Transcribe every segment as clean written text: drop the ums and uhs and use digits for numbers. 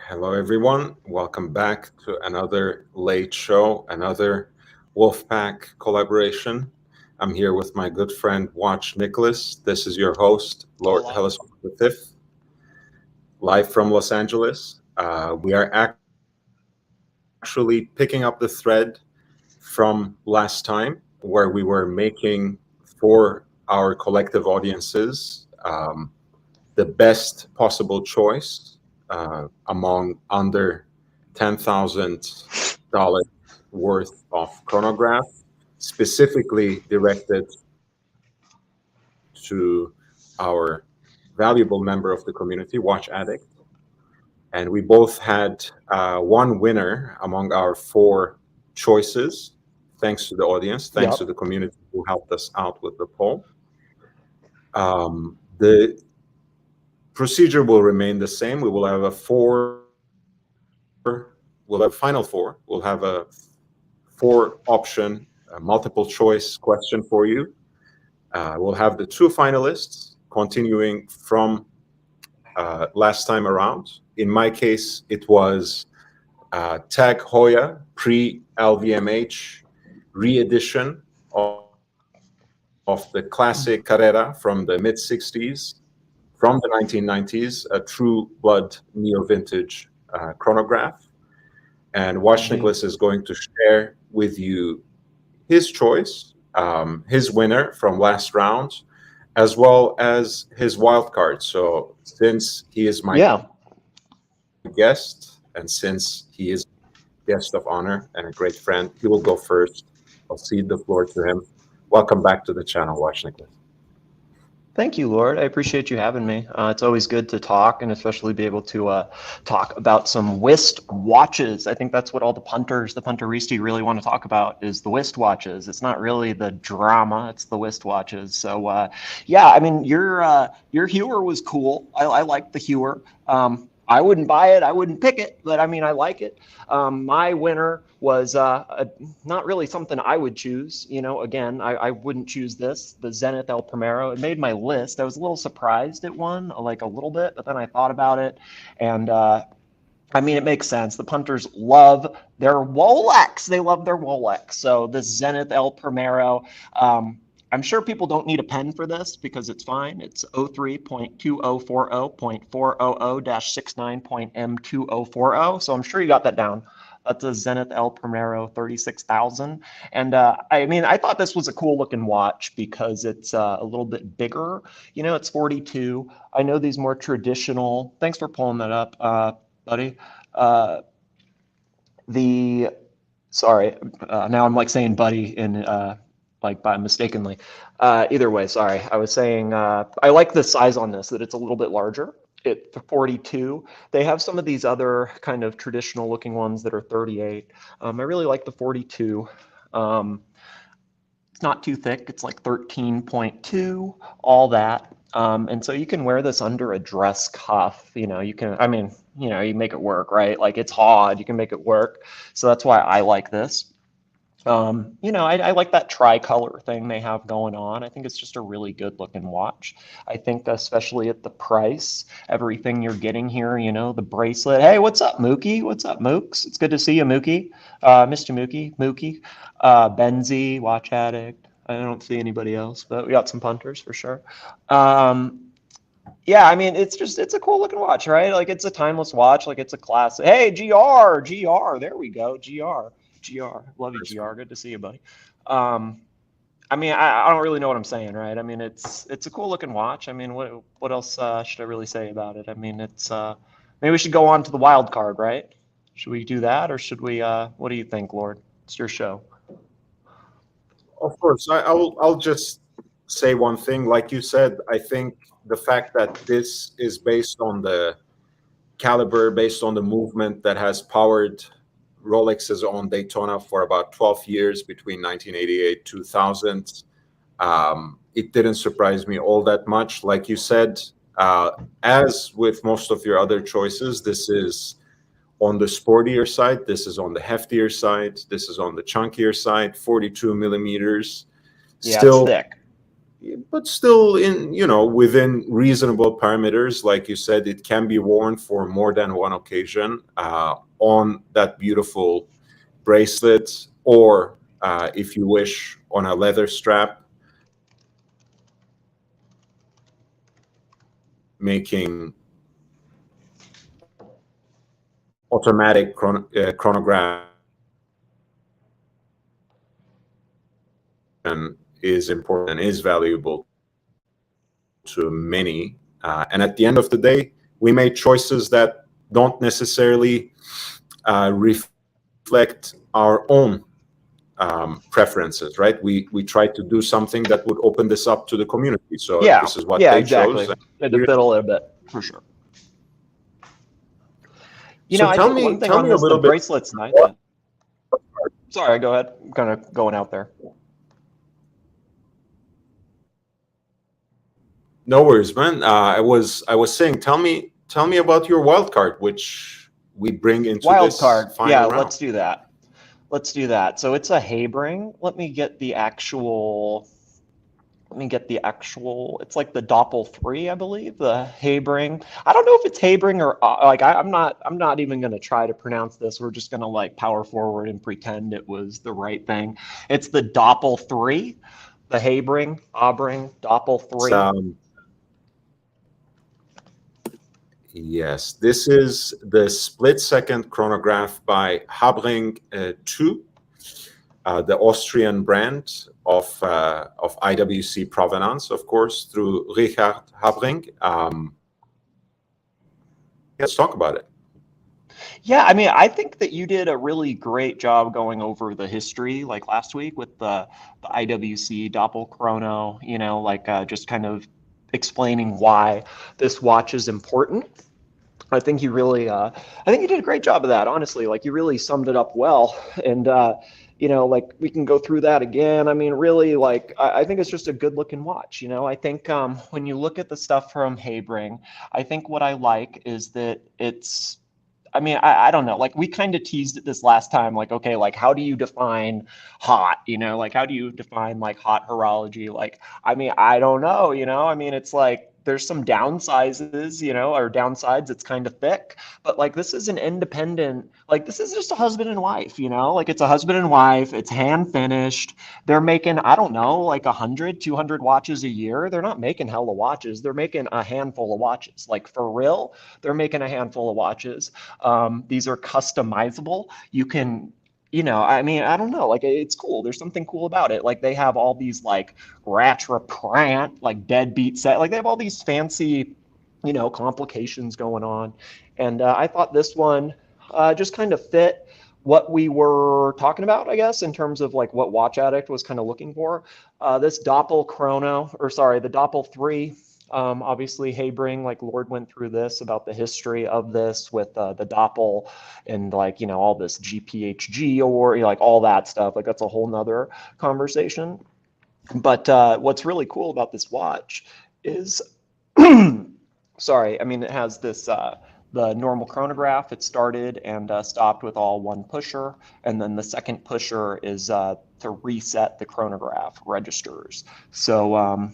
Hello, everyone. Welcome back to another late show, another Wolfpack collaboration. I'm here with my good friend Watch Nicholas. This is your host, Lord Hola. Hellas V, live from Los Angeles. We are actually picking up the thread from last time, where we were making for our collective audiences the best possible choice among under $10,000 worth of chronograph, specifically directed to our valuable member of the community, Watch Addict. And we both had one winner among our four choices, thanks to the audience, thanks to Yep. the community who helped us out with the poll. The procedure will remain the same. We will have we'll have a final four. We'll have a four option, multiple choice question for you. We'll have the two finalists continuing from last time around. In my case, it was Tag Heuer pre-LVMH re-edition of the classic Carrera from the mid-60s, from the 1990s, a true blood neo-vintage chronograph. And Watch Indeed. Nicholas is going to share with you his choice, his winner from last round, as well as his wild card. So since he is my Yeah. guest and since he is guest of honor and a great friend, he will go first. I'll cede the floor to him. Welcome back to the channel, Watch Nicholas. Thank you, Lord. I appreciate you having me. It's always good to talk and especially be able to talk about some whist watches. I think that's what all the punters, the punteristi really want to talk about is the whist watches. It's not really the drama, it's the whist watches. So yeah, I mean, your Heuer was cool. I liked the Heuer. I wouldn't buy it. I wouldn't pick it, but I mean, I like it. My winner was not really something I would choose. You know, again, I wouldn't choose this, the Zenith El Primero. It made my list. I was a little surprised it won, like a little bit, but then I thought about it. And I mean, it makes sense. The punters love their Rolex. They love their Rolex. So the Zenith El Primero. I'm sure people don't need a pen for this because it's fine. It's 03.2040.400-69.M2040. So I'm sure you got that down. That's a Zenith El Primero 36,000. And I mean, I thought this was a cool looking watch because it's a little bit bigger. You know, it's 42. I know these more traditional. Thanks for pulling that up, buddy. Uh, the sorry, now I'm like saying buddy in like by mistakenly. Either way, sorry. I was saying I like the size on this, that it's a little bit larger. It 42. They have some of these other kind of traditional looking ones that are 38. I really like the 42. It's not too thick. It's like 13.2, all that. And so you can wear this under a dress cuff. You know, you can, I mean, you know, you make it work, right? Like it's hard, you can make it work. So that's why I like this. You know, I like that tricolor thing they have going on. I think it's just a really good looking watch. I think especially at the price, everything you're getting here, you know, the bracelet. Hey, what's up, Mookie? What's up, Mooks? It's good to see you, Mookie. Mr. Mookie. Benzie, Watch Addict. I don't see anybody else, but we got some punters for sure. Yeah, I mean, it's a cool looking watch, right? Like it's a timeless watch, like it's a classic. Hey, GR, there we go, GR, love you, GR. Good to see you, buddy. Um, I mean, I don't really know what I'm saying, right? I mean, it's a cool looking watch. I mean, what else should I really say about it? I mean, it's maybe we should go on to the wild card, right? Should we do that, or should we? What do you think, Lord? It's your show. Of course, I'll just say one thing. Like you said, I think the fact that this is based on the caliber, based on the movement that has powered Rolex's on Daytona for about 12 years between 1988 2000. It didn't surprise me all that much. Like you said, as with most of your other choices, this is on the sportier side. This is on the heftier side. This is on the chunkier side, 42 millimeters. Yeah, it's Still thick. but still in, within reasonable parameters. Like you said, it can be worn for more than one occasion on that beautiful bracelet, or if you wish, on a leather strap, making automatic chronograph is important and is valuable to many. And at the end of the day, we made choices that don't necessarily reflect our own preferences, right? We tried to do something that would open this up to the community. So Yeah, this is what yeah, they exactly. chose. Had to fiddle it a bit, for sure. So I tell think one me, thing on a this, the little bit. bracelet's nice. Sorry, go ahead. I'm kind of going out there. No worries, man. I was saying, tell me about your wild card, which we bring into Wild this card. final Yeah, round. let's do that. Let's do that. So it's a Habring. Let me get the actual. It's like the Doppel 3, I believe, the Habring. I don't know if it's Habring or like I'm not even going to try to pronounce this. We're just going to like power forward and pretend it was the right thing. It's the Doppel 3, the Habring, Doppel 3. Yes, this is the split-second chronograph by Habring2, the Austrian brand of IWC provenance, of course, through Richard Habring. Let's talk about it. Yeah, I mean, I think that you did a really great job going over the history, like last week with the IWC Doppel Chrono, just kind of explaining why this watch is important. I think you really, I think you did a great job of that, honestly. Like you really summed it up well. And, like we can go through that again. I mean, really, like, I think it's just a good looking watch. I think when you look at the stuff from Habring, I think what I like is that I don't know. Like we kind of teased it this last time. Like, okay, like how do you define hot? Like how do you define like hot horology? Like, I mean, I don't know. I mean, it's like there's some downsizes, or downsides. It's kind of thick, but like this is an independent. Like this is just a husband and wife. Like it's a husband and wife. It's hand finished. They're making, I don't know, like 100, 200 watches a year. They're not making hella watches. They're making a handful of watches. Like for real, they're making a handful of watches. These are customizable. You can, I mean, I don't know, like it's cool. There's something cool about it. Like they have all these like Rattraprant, like deadbeat set. Like they have all these fancy, complications going on. And I thought this one just kind of fit what we were talking about, I guess, in terms of like what Watch Addict was kind of looking for. This Doppel Chrono, or sorry, the Doppel 3. Obviously, Habring, like Lord went through this about the history of this with the Doppel and like, all this GPHG or like all that stuff. Like that's a whole nother conversation. But what's really cool about this watch is, sorry, I mean, it has this, the normal chronograph. It started and stopped with all one pusher. And then the second pusher is to reset the chronograph registers. So,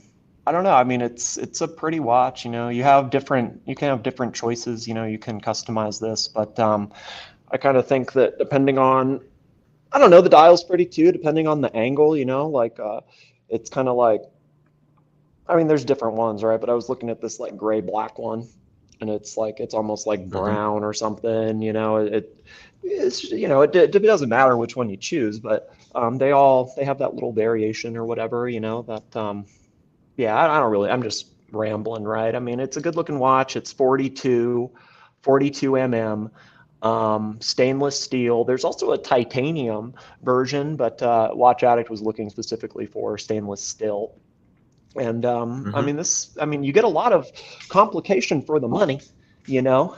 I don't know. I mean, it's a pretty watch. You can have different choices. You can customize this, but I kind of think that depending on, I don't know, the dial's pretty too, depending on the angle. Like it's kind of like, I mean, there's different ones, right? But I was looking at this like gray black one, and it's like it's almost like brown or something. It doesn't matter which one you choose, but they have that little variation or whatever. That. Yeah, I'm just rambling, right? I mean, it's a good looking watch. It's 42 mm, stainless steel. There's also a titanium version, but Watch Addict was looking specifically for stainless steel. And I mean, you get a lot of complication for the money, you know.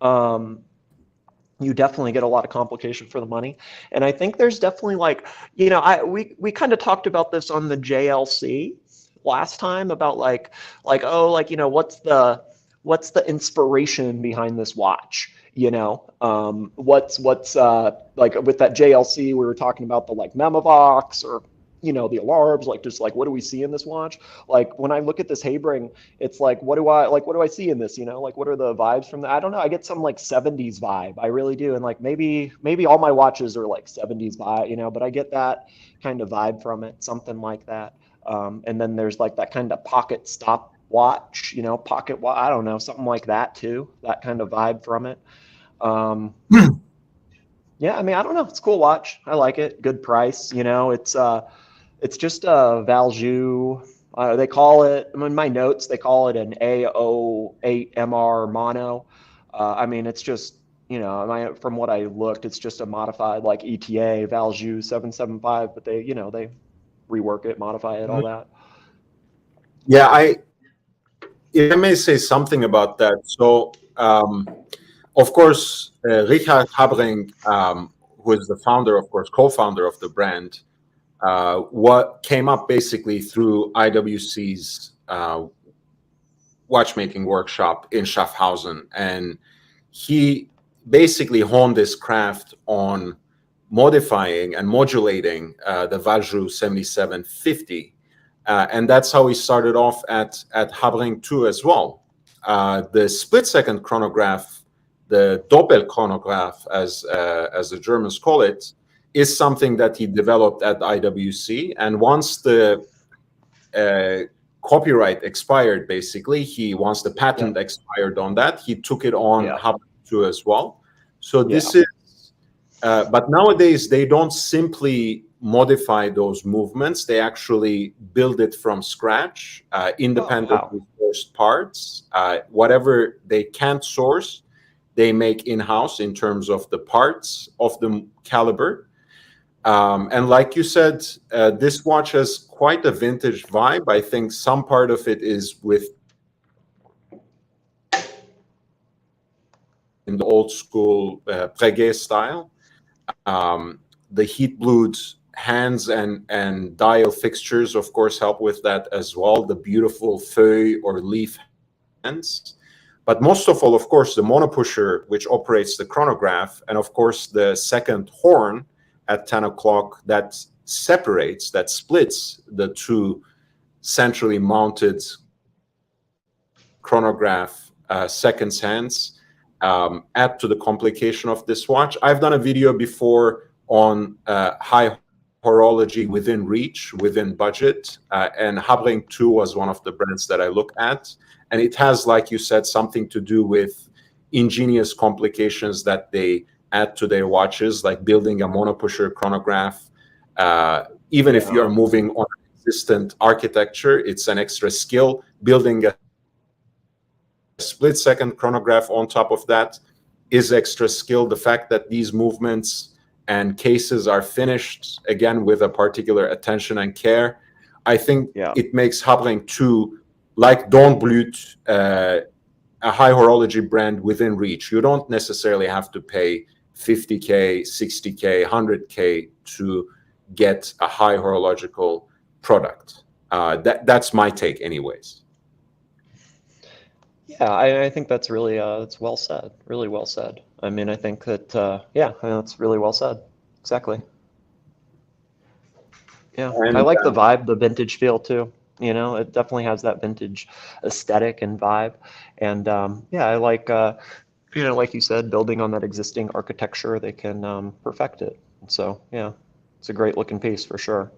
You definitely get a lot of complication for the money. And I think there's definitely like, we kind of talked about this on the JLC last time about like, oh, like, what's the inspiration behind this watch? What's like with that JLC, we were talking about the like Memovox or you know, the alarms, like just like what do we see in this watch? Like when I look at this Habring, it's like what do I see in this? You know, like what are the vibes from that? I don't know. I get some like 70s vibe. I really do. And like maybe all my watches are like 70s vibe, you know, but I get that kind of vibe from it, something like that. And then there's like that kind of pocket stop watch, you know, pocket watch, I don't know, something like that too. That kind of vibe from it. Um, yeah, I mean, I don't know. It's a cool watch. I like it. Good price. You know, it's just a Valjoux. They call it, in my notes, they call it an AO8MR mono. I mean, it's just, you know, from what I looked, it's just a modified like ETA Valjoux 775, but they, you know, they rework it, modify it, all that. Yeah, if I may say something about that. So, of course, Richard Habring, who is the founder, of course, co-founder of the brand, what came up basically through IWC's watchmaking workshop in Schaffhausen, and he basically honed his craft on modifying and modulating the Valjoux 7750, and that's how he started off at Habring2 as well. The split-second chronograph, the Doppel chronograph, as the Germans call it, is something that he developed at IWC. And once the copyright expired, basically, once the patent expired on that, he took it on Habring2 as well. So this is, but nowadays they don't simply modify those movements. They actually build it from scratch, independently sourced parts. Whatever they can't source, they make in-house in terms of the parts of the caliber. And like you said, this watch has quite a vintage vibe. I think some part of it is in the old school Breguet style. The heat blued hands and dial fixtures, of course, help with that as well. The beautiful feuille or leaf hands. But most of all, of course, the monopusher, which operates the chronograph, and of course, the second horn at 10 o'clock that separates, that splits the two centrally mounted chronograph seconds hands, add to the complication of this watch. I've done a video before on high horology within reach, within budget, and Habring2 was one of the brands that I look at. And it has, like you said, something to do with ingenious complications that they add to their watches, like building a monopusher chronograph. Even if you're moving on existent architecture, it's an extra skill. Building a split-second chronograph on top of that is extra skill. The fact that these movements and cases are finished, again, with a particular attention and care, I think it makes Habring2, like Dawn Blut, a high horology brand within reach. You don't necessarily have to pay 50K, 60K, 100K to get a high horological product. That's my take anyways. Yeah, I think that's really, that's well said, really well said. I mean, I think that, yeah, that's really well said. Exactly. Yeah, and I like the vibe, the vintage feel too. You know, it definitely has that vintage aesthetic and vibe. And yeah, I like, you know, like you said, building on that existing architecture, they can perfect it. So yeah, it's a great looking piece for sure.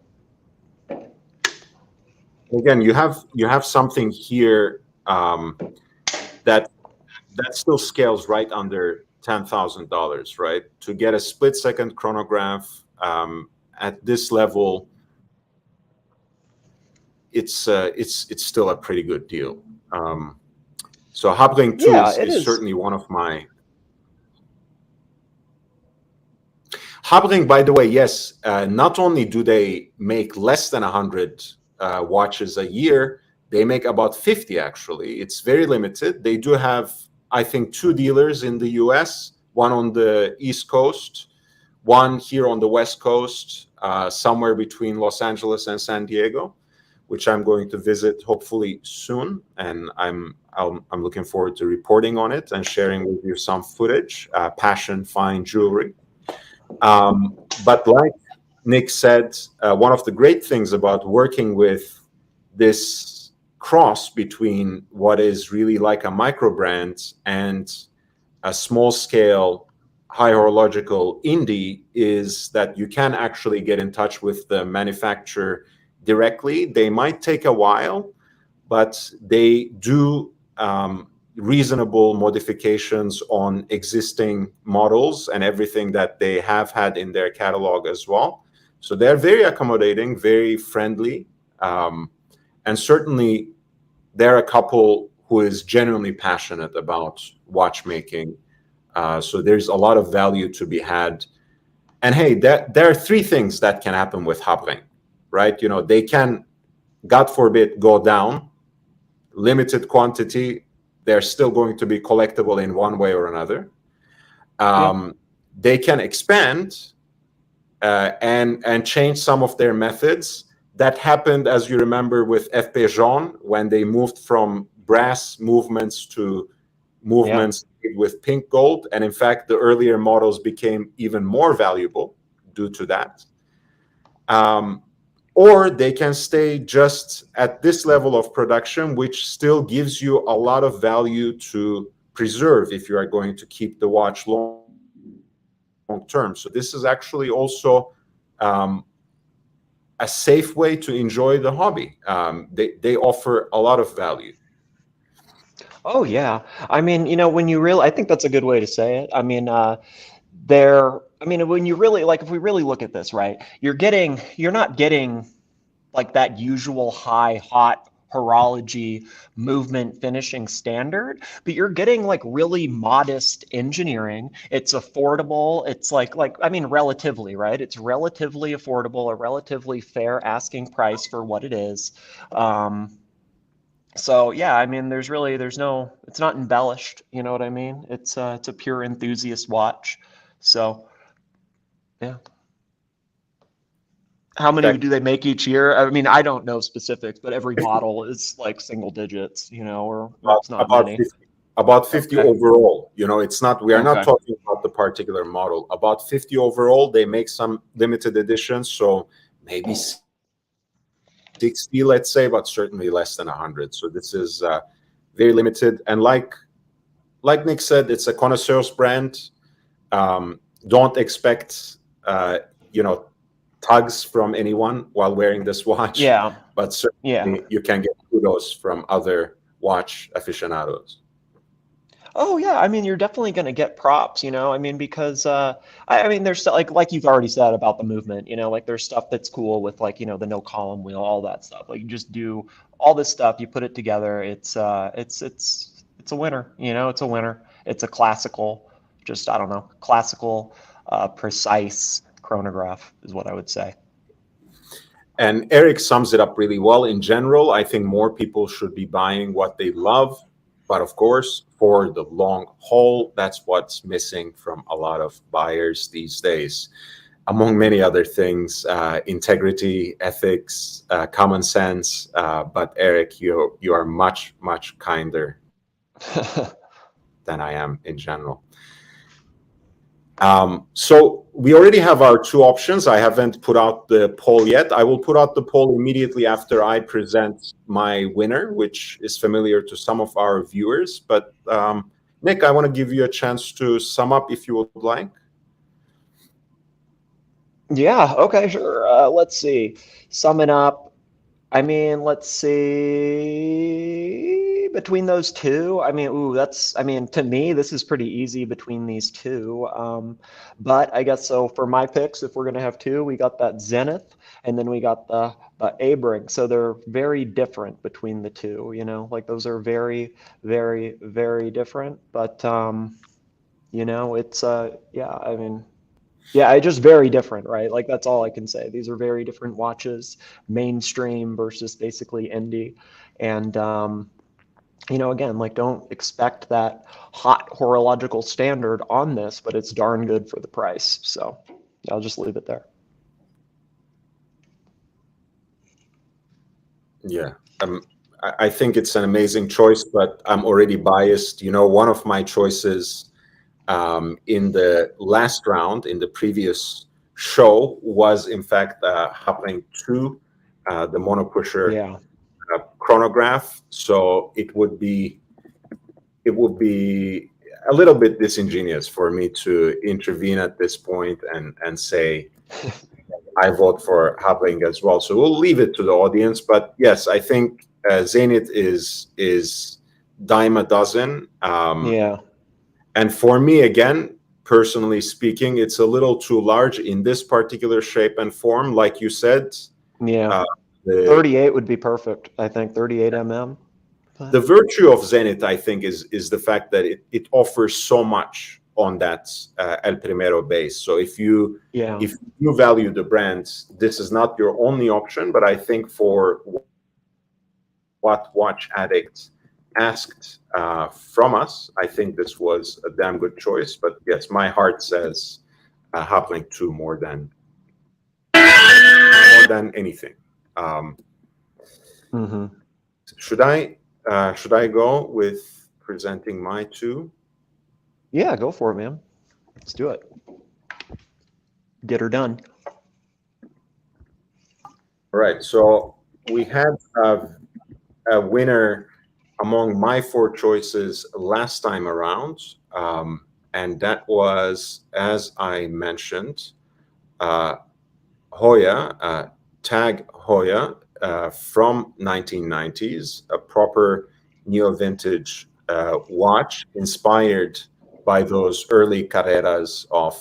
Again, you have something here that still scales right under $10,000, right? To get a split-second chronograph at this level, it's still a pretty good deal. So Habring2 is certainly one of my. Habring, by the way, yes. Not only do they make less than 100 watches a year, they make about 50 actually. It's very limited. They do have, I think, 2 dealers in the US, one on the East Coast, one here on the West Coast, somewhere between Los Angeles and San Diego, which I'm going to visit hopefully soon, and I'm looking forward to reporting on it and sharing with you some footage. Passion fine jewelry, but Nick said, one of the great things about working with this cross between what is really like a micro brand and a small scale, high horological indie is that you can actually get in touch with the manufacturer directly. They might take a while, but they do reasonable modifications on existing models and everything that they have had in their catalog as well. So they're very accommodating, very friendly, and certainly they're a couple who is genuinely passionate about watchmaking. So there's a lot of value to be had. And hey, there are three things that can happen with Habring, right? You know, they can, God forbid, go down, limited quantity. They're still going to be collectible in one way or another. They can expand and change some of their methods. That happened, as you remember, with FP Jaune when they moved from brass movements to movements with pink gold. And in fact, the earlier models became even more valuable due to that. Or they can stay just at this level of production, which still gives you a lot of value to preserve if you are going to keep the watch long term. So this is actually also a safe way to enjoy the hobby. They offer a lot of value. Oh yeah. I mean, you know, when you really, I think that's a good way to say it. I mean, when you really, like, if we really look at this, right, you're not getting like that usual high, hot horology movement finishing standard, but you're getting like really modest engineering. It's affordable. It's I mean, relatively, right? It's relatively affordable, a relatively fair asking price for what it is. So yeah, I mean, there's no, it's not embellished. You know what I mean? It's a pure enthusiast watch. So yeah. How many do they make each year? I mean, I don't know specifics, but every model is like single digits, you know, or it's not about many. 50, about 50 Okay. overall. You know, it's not, we are not Okay. talking about the particular model. About 50 overall. They make some limited editions, so maybe 60, let's say, but certainly less than 100. So this is very limited. And like Nick said, it's a connoisseur's brand. Don't expect, you know, tugs from anyone while wearing this watch. Yeah. But certainly you can get kudos from other watch aficionados. Oh yeah, I mean, you're definitely going to get props, you know. I mean, because I mean, there's like you've already said about the movement, you know, like there's stuff that's cool with like, you know, the no column wheel, all that stuff. Like you just do all this stuff, you put it together. It's a winner, you know. It's a winner. It's a classical, just I don't know, classical, precise chronograph is what I would say. And Eric sums it up really well. In general, I think more people should be buying what they love. But of course, for the long haul, that's what's missing from a lot of buyers these days. Among many other things, integrity, ethics, common sense. But Eric, you are much, much kinder than I am in general. So we already have our two options. I haven't put out the poll yet. I will put out the poll immediately after I present my winner, which is familiar to some of our viewers. But Nick, I want to give you a chance to sum up if you would like. Yeah, okay, sure. Let's see. Summing up, I mean, let's see. Between those two, I mean, I mean, to me, this is pretty easy between these two. But I guess so for my picks, if we're going to have two, we got that Zenith and then we got the Habring. So they're very different between the two, you know, like those are very, very, very different. But, you know, it's, yeah, I mean, yeah, it's just very different, right? Like that's all I can say. These are very different watches, mainstream versus basically indie. And, you know, again, like don't expect that hot horological standard on this, but it's darn good for the price. So I'll just leave it there. Yeah, I think it's an amazing choice, but I'm already biased. You know, one of my choices in the last round, in the previous show was in fact Habring2, the monopusher Yeah. chronograph. So it would be a little bit disingenuous for me to intervene at this point and say I vote for Habring as well. So we'll leave it to the audience. But yes, I think Zenith is dime a dozen. Yeah. And for me, again, personally speaking, it's a little too large in this particular shape and form. Like you said, Yeah. 38 would be perfect. I think 38 mm. the virtue of Zenith, I think, is the fact that it offers so much on that El Primero base. So if you value the brand, this is not your only option. But I think for what Watch Addict asked from us, I think this was a damn good choice. But yes, my heart says Habring2 more than anything. Should I go with presenting my two? Yeah, go for it, man. Let's do it. Get her done. All right. So we had a winner among my four choices last time around, and that was, as I mentioned, Heuer, Tag Heuer, from 1990s, a proper neo-vintage watch inspired by those early Carreras of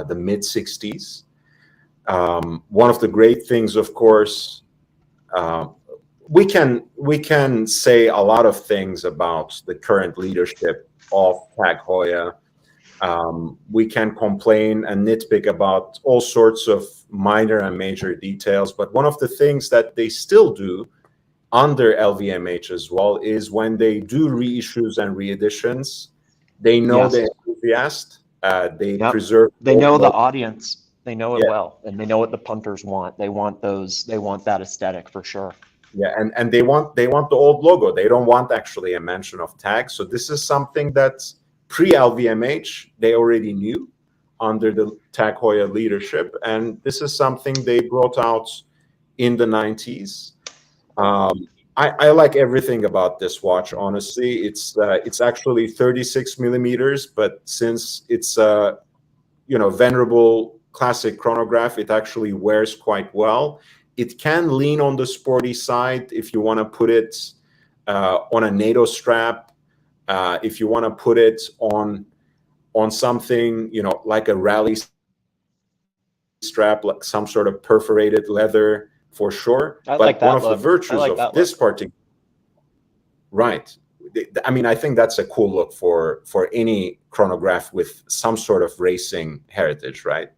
the mid-60s. One of the great things, of course, we can say a lot of things about the current leadership of Tag Heuer. We can complain and nitpick about all sorts of minor and major details, but one of the things that they still do under LVMH as well is when they do reissues and reeditions, they know the enthusiast. They preserve. They know the audience. They know it well, and they know what the punters want. They want those. They want that aesthetic for sure. Yeah, and they want the old logo. They don't want actually a mention of Tag. So this is something that's pre-LVMH they already knew under the Tag Heuer leadership, and this is something they brought out in the 90s. I like everything about this watch. Honestly, it's actually 36 millimeters, but since it's a venerable classic chronograph, it actually wears quite well. It can lean on the sporty side if you want to put it on a NATO strap, if you want to put it on something like a rally strap, like some sort of perforated leather, for sure. But one of the virtues of this particular, right? I mean, I think that's a cool look for any chronograph with some sort of racing heritage, right?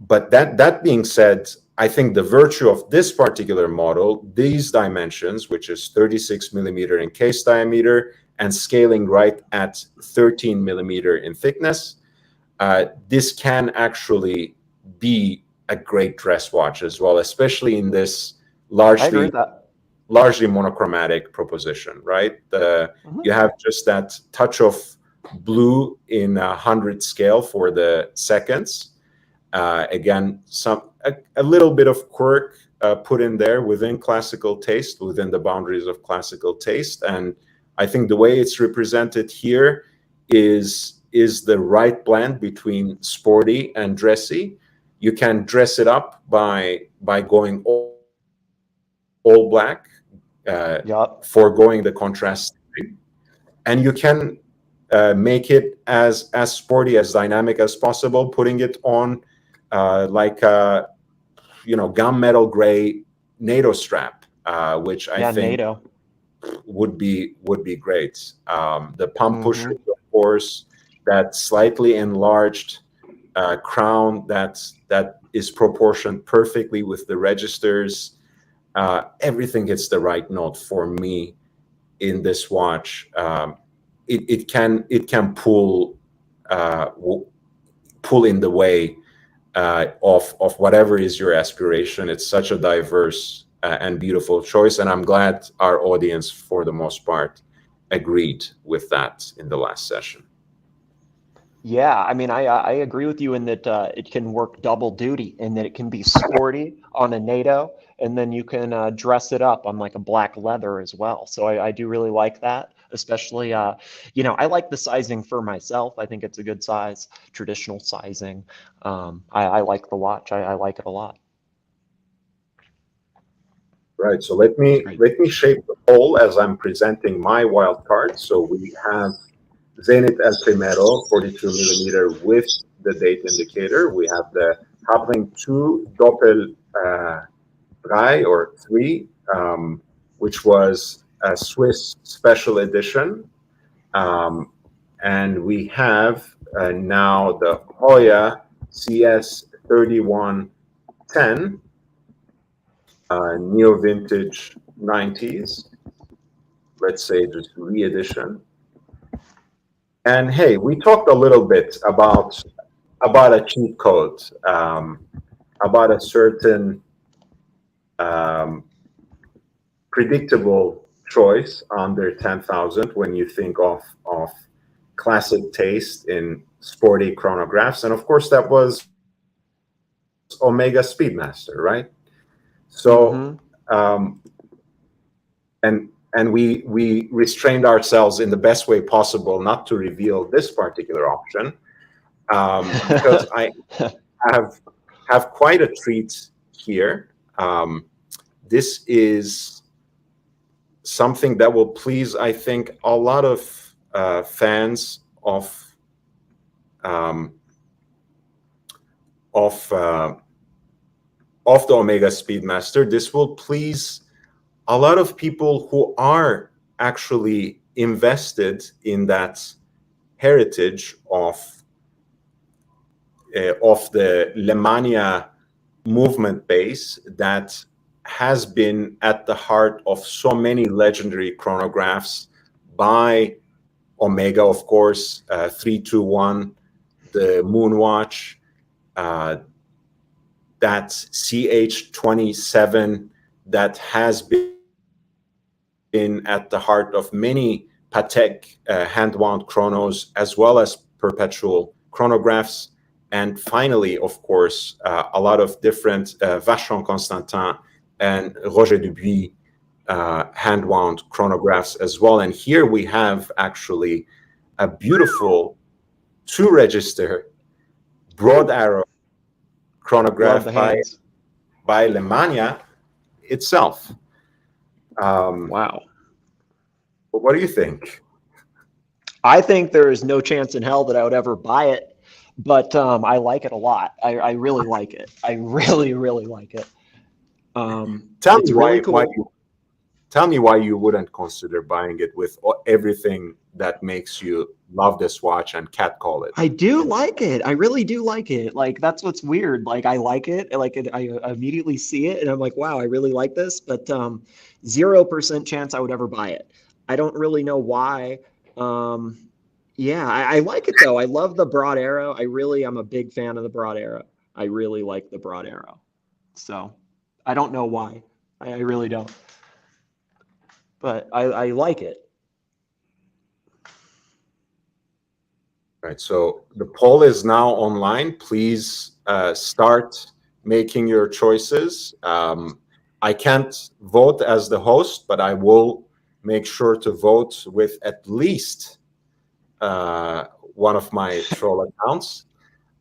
But that being said, I think the virtue of this particular model, these dimensions, which is 36 millimeter in case diameter and scaling right at 13 millimeter in thickness, this can actually be a great dress watch as well, especially in this largely monochromatic proposition, right? You have just that touch of blue in 100 scale for the seconds. Again, a little bit of quirk put in there within classical taste, within the boundaries of classical taste. And I think the way it's represented here is the right blend between sporty and dressy. You can dress it up by going all black, foregoing the contrast, and you can make it as sporty, as dynamic as possible, putting it on like a gunmetal gray NATO strap, which I think would be great. The pump pusher, of course, that slightly enlarged crown that is proportioned perfectly with the registers. Everything hits the right note for me in this watch. It can pull in the way of whatever is your aspiration. It's such a diverse and beautiful choice, and I'm glad our audience, for the most part, agreed with that in the last session. Yeah, I mean, I agree with you in that it can work double duty, in that it can be sporty on a NATO, and then you can dress it up on like a black leather as well. So I do really like that, especially, I like the sizing for myself. I think it's a good size, traditional sizing. I like the watch. I like it a lot. Right. So let me shape the poll as I'm presenting my wild card. So we have Zenith El Primero, 42 millimeter with the date indicator. We have the Habring2 Doppel 3 or 3, which was a Swiss special edition. Um, and we have now the Heuer CS 3110, neo vintage 90s, let's say just re-edition. And hey, we talked a little bit about a cheat code, about a certain predictable choice under 10,000 when you think of classic taste in sporty chronographs, and of course that was Omega Speedmaster, right? So, and we restrained ourselves in the best way possible not to reveal this particular option, because I have quite a treat here. This is something that will please, I think, a lot of fans of the Omega Speedmaster. This will please a lot of people who are actually invested in that heritage of the Lemania movement base that has been at the heart of so many legendary chronographs by Omega, of course, 321, the Moonwatch, that CH27 that has been at the heart of many Patek hand-wound chronos, as well as perpetual chronographs. And finally, of course, a lot of different Vacheron Constantin and Roger Dubuis hand-wound chronographs as well. And here we have actually a beautiful two-register broad arrow chronograph by Lemania itself. Wow. What do you think? I think there is no chance in hell that I would ever buy it, but I like it a lot. I really like it. I really, really like it. It's really cool. Tell me why you wouldn't consider buying it with everything that makes you love this watch and catcall it. I do like it. I really do like it. Like, that's what's weird. Like, I like it. Like, I immediately see it and I'm like, wow, I really like this. But 0% chance I would ever buy it. I don't really know why. Yeah, I like it though. I love the broad arrow. I'm a big fan of the broad arrow. I really like the broad arrow. So I don't know why. I really don't. But I like it. Right. So the poll is now online. Please start making your choices. I can't vote as the host, but I will make sure to vote with at least one of my troll accounts.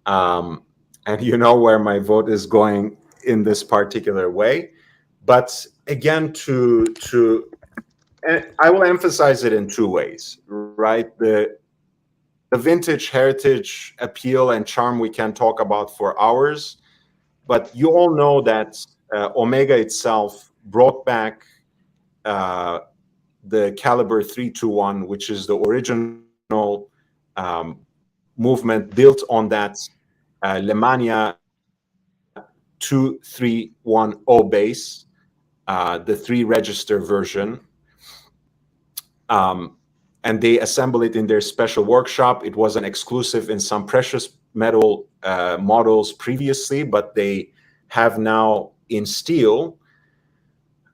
And you know where my vote is going in this particular way. But again, and I will emphasize it in two ways, right? The vintage heritage appeal and charm we can talk about for hours, but you all know that Omega itself brought back the caliber 321, which is the original movement built on that Lemania 2310 base, the 3-register version. And they assemble it in their special workshop. It was an exclusive in some precious metal models previously, but they have now in steel.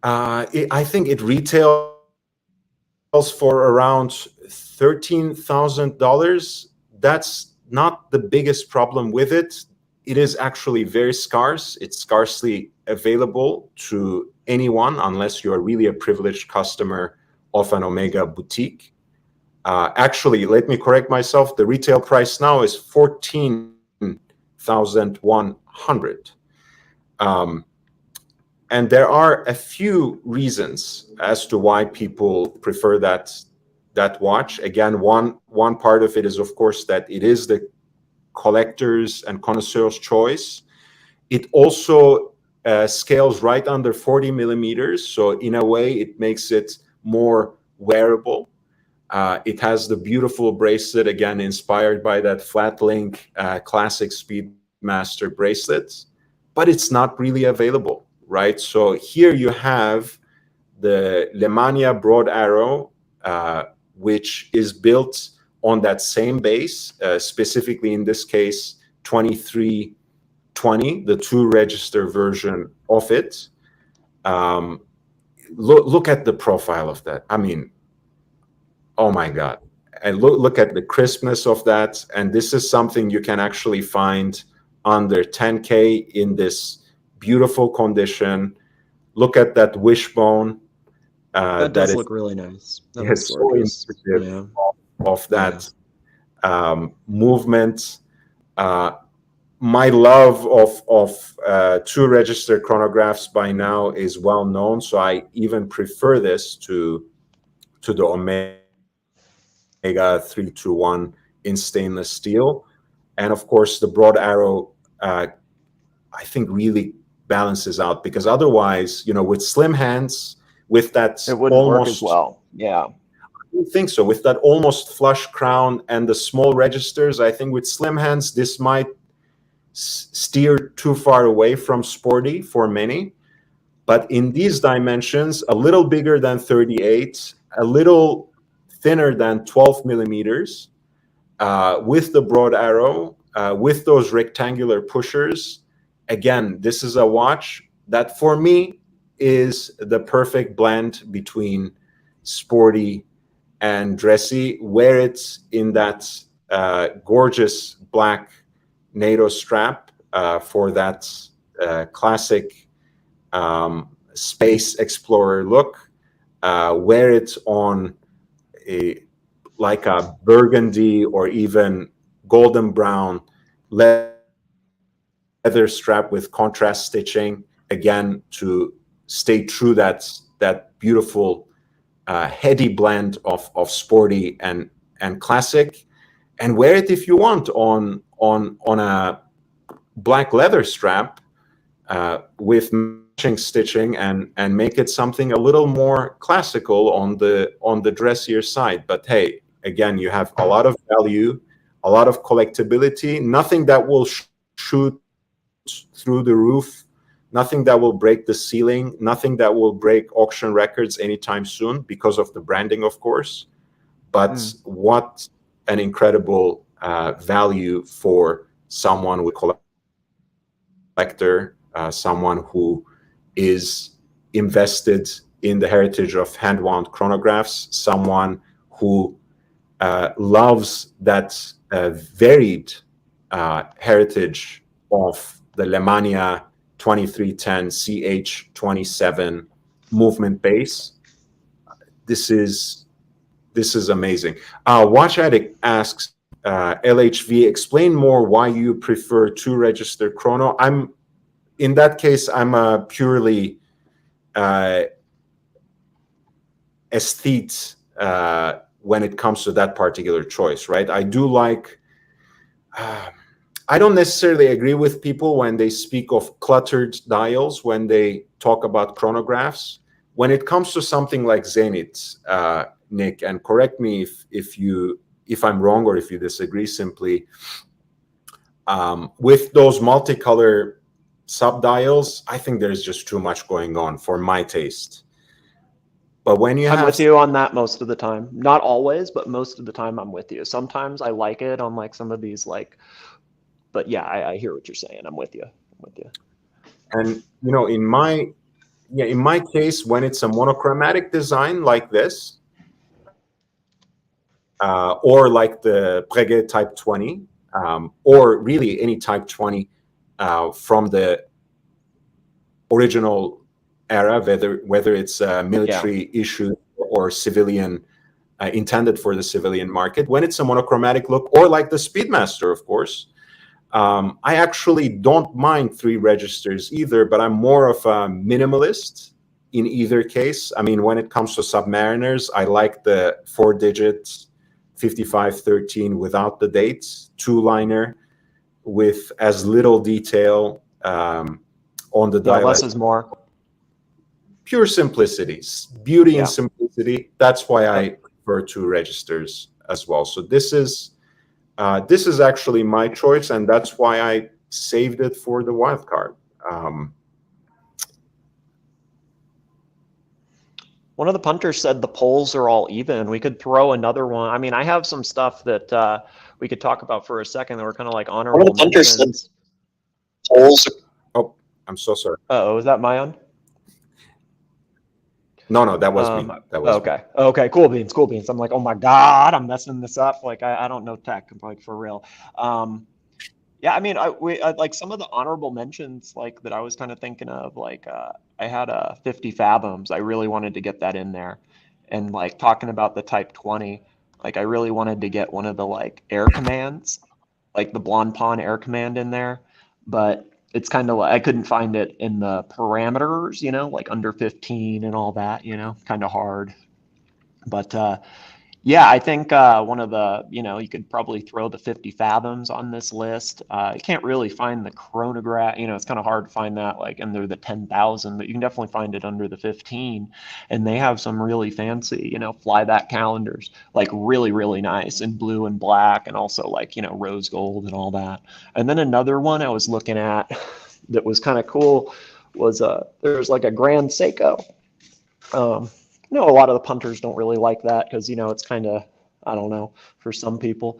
I think it retails for around $13,000. not the biggest problem with it. It is actually very scarce. It's scarcely available to anyone unless you're really a privileged customer of an Omega boutique. Actually, let me correct myself. The retail price now is $14,100. And there are a few reasons as to why people prefer that watch. Again, one part of it is, of course, that it is the collector's and connoisseur's choice. It also scales right under 40 millimeters. So in a way, it makes it more wearable. It has the beautiful bracelet, again, inspired by that flat link classic Speedmaster bracelet, but it's not really available, right? So here you have the Lemania broad arrow, which is built on that same base, specifically in this case, 2320, the 2-register version of it. Look at the profile of that. I mean, oh my God. And look at the crispness of that. And this is something you can actually find under 10K in this beautiful condition. Look at that wishbone. That does look really nice. That looks so indicative of that movement. My love of 2-register chronographs by now is well known. So I even prefer this to the Omega 321 in stainless steel. And of course, the broad arrow, I think, really balances out, because otherwise, with slim hands, with that it wouldn't work as well. Yeah, I don't think so. With that almost flush crown and the small registers, I think with slim hands, this might steer too far away from sporty for many. But in these dimensions, a little bigger than 38, a little thinner than 12 millimeters, with the broad arrow, with those rectangular pushers. Again, this is a watch that for me is the perfect blend between sporty and dressy. Wear it in that gorgeous black NATO strap for that classic space explorer look. Wear it on like a burgundy or even golden brown leather strap with contrast stitching, again, to stay true that beautiful heady blend of sporty and classic. And wear it if you want on a black leather strap with matching stitching, and make it something a little more classical on the dressier side. But hey, again, you have a lot of value, a lot of collectability, nothing that will shoot through the roof, nothing that will break the ceiling, nothing that will break auction records anytime soon because of the branding, of course. But what an incredible value for someone with collector, someone who is invested in the heritage of hand-wound chronographs, someone who loves that varied heritage of the Lemania 2310 CH27 movement base. This is amazing. Watch Addict asks, LHV, explain more why you prefer 2-register chrono. In that case, I'm a purely aesthete when it comes to that particular choice, right? I do like, I don't necessarily agree with people when they speak of cluttered dials, when they talk about chronographs. When it comes to something like Zenith, Nick, and correct me if I'm wrong or if you disagree, simply, with those multicolor subdials, I think there's just too much going on for my taste. But when you I'm with you on that most of the time. Not always, but most of the time I'm with you. Sometimes I like it on like some of these but yeah, I hear what you're saying. I'm with you. And in my case, when it's a monochromatic design like this, or like the Breguet Type 20, or really any Type 20 from the original era, whether it's military issue or civilian, intended for the civilian market. When it's a monochromatic look, or like the Speedmaster, of course, I actually don't mind 3 registers either, but I'm more of a minimalist in either case. I mean, when it comes to Submariners, I like the 4-digit 5513 without the dates, 2-liner with as little detail on the dial. Less is more. Pure simplicity, beauty and simplicity. That's why I prefer 2 registers as well. So this is actually my choice, and that's why I saved it for the wildcard. One of the punters said the polls are all even. We could throw another one. I mean, I have some stuff that we could talk about for a second that were kind of like honorable mentions. Polls. Oh, I'm so sorry. Oh, is that my own? No, that was me. That was okay. Me. Okay, cool beans. I'm like, oh my God, I'm messing this up. Like, I don't know tech, like for real. Yeah, I mean, I like some of the honorable mentions, like that I was kind of thinking of, like I had a 50 Fathoms. I really wanted to get that in there, and like talking about the Type 20, like I really wanted to get one of the like air commands, like the Blancpain air command in there, but it's kind of like I couldn't find it in the parameters, you know, like under 15 and all that, you know, kind of hard. But yeah, I think one of the, you know, you could probably throw the 50 Fathoms on this list. You can't really find the chronograph, you know, it's kind of hard to find that like under the 10,000, but you can definitely find it under the 15. And they have some really fancy, you know, flyback calendars, like really, really nice in blue and black, and also like, you know, rose gold and all that. And then another one I was looking at that was kind of cool was there's like a Grand Seiko. You know, a lot of the punters don't really like that because, you know, it's kind of, I don't know, for some people,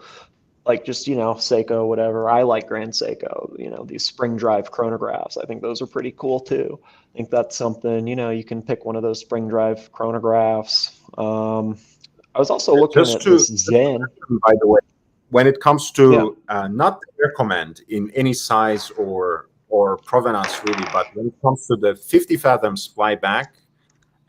like just, you know, Seiko, whatever. I like Grand Seiko, you know, these spring drive chronographs. I think those are pretty cool too. I think that's something, you know, you can pick one of those spring drive chronographs. I was also looking at this Zen. By the way, when it comes to not the air command in any size or provenance really, but when it comes to the 50 Fathoms flyback,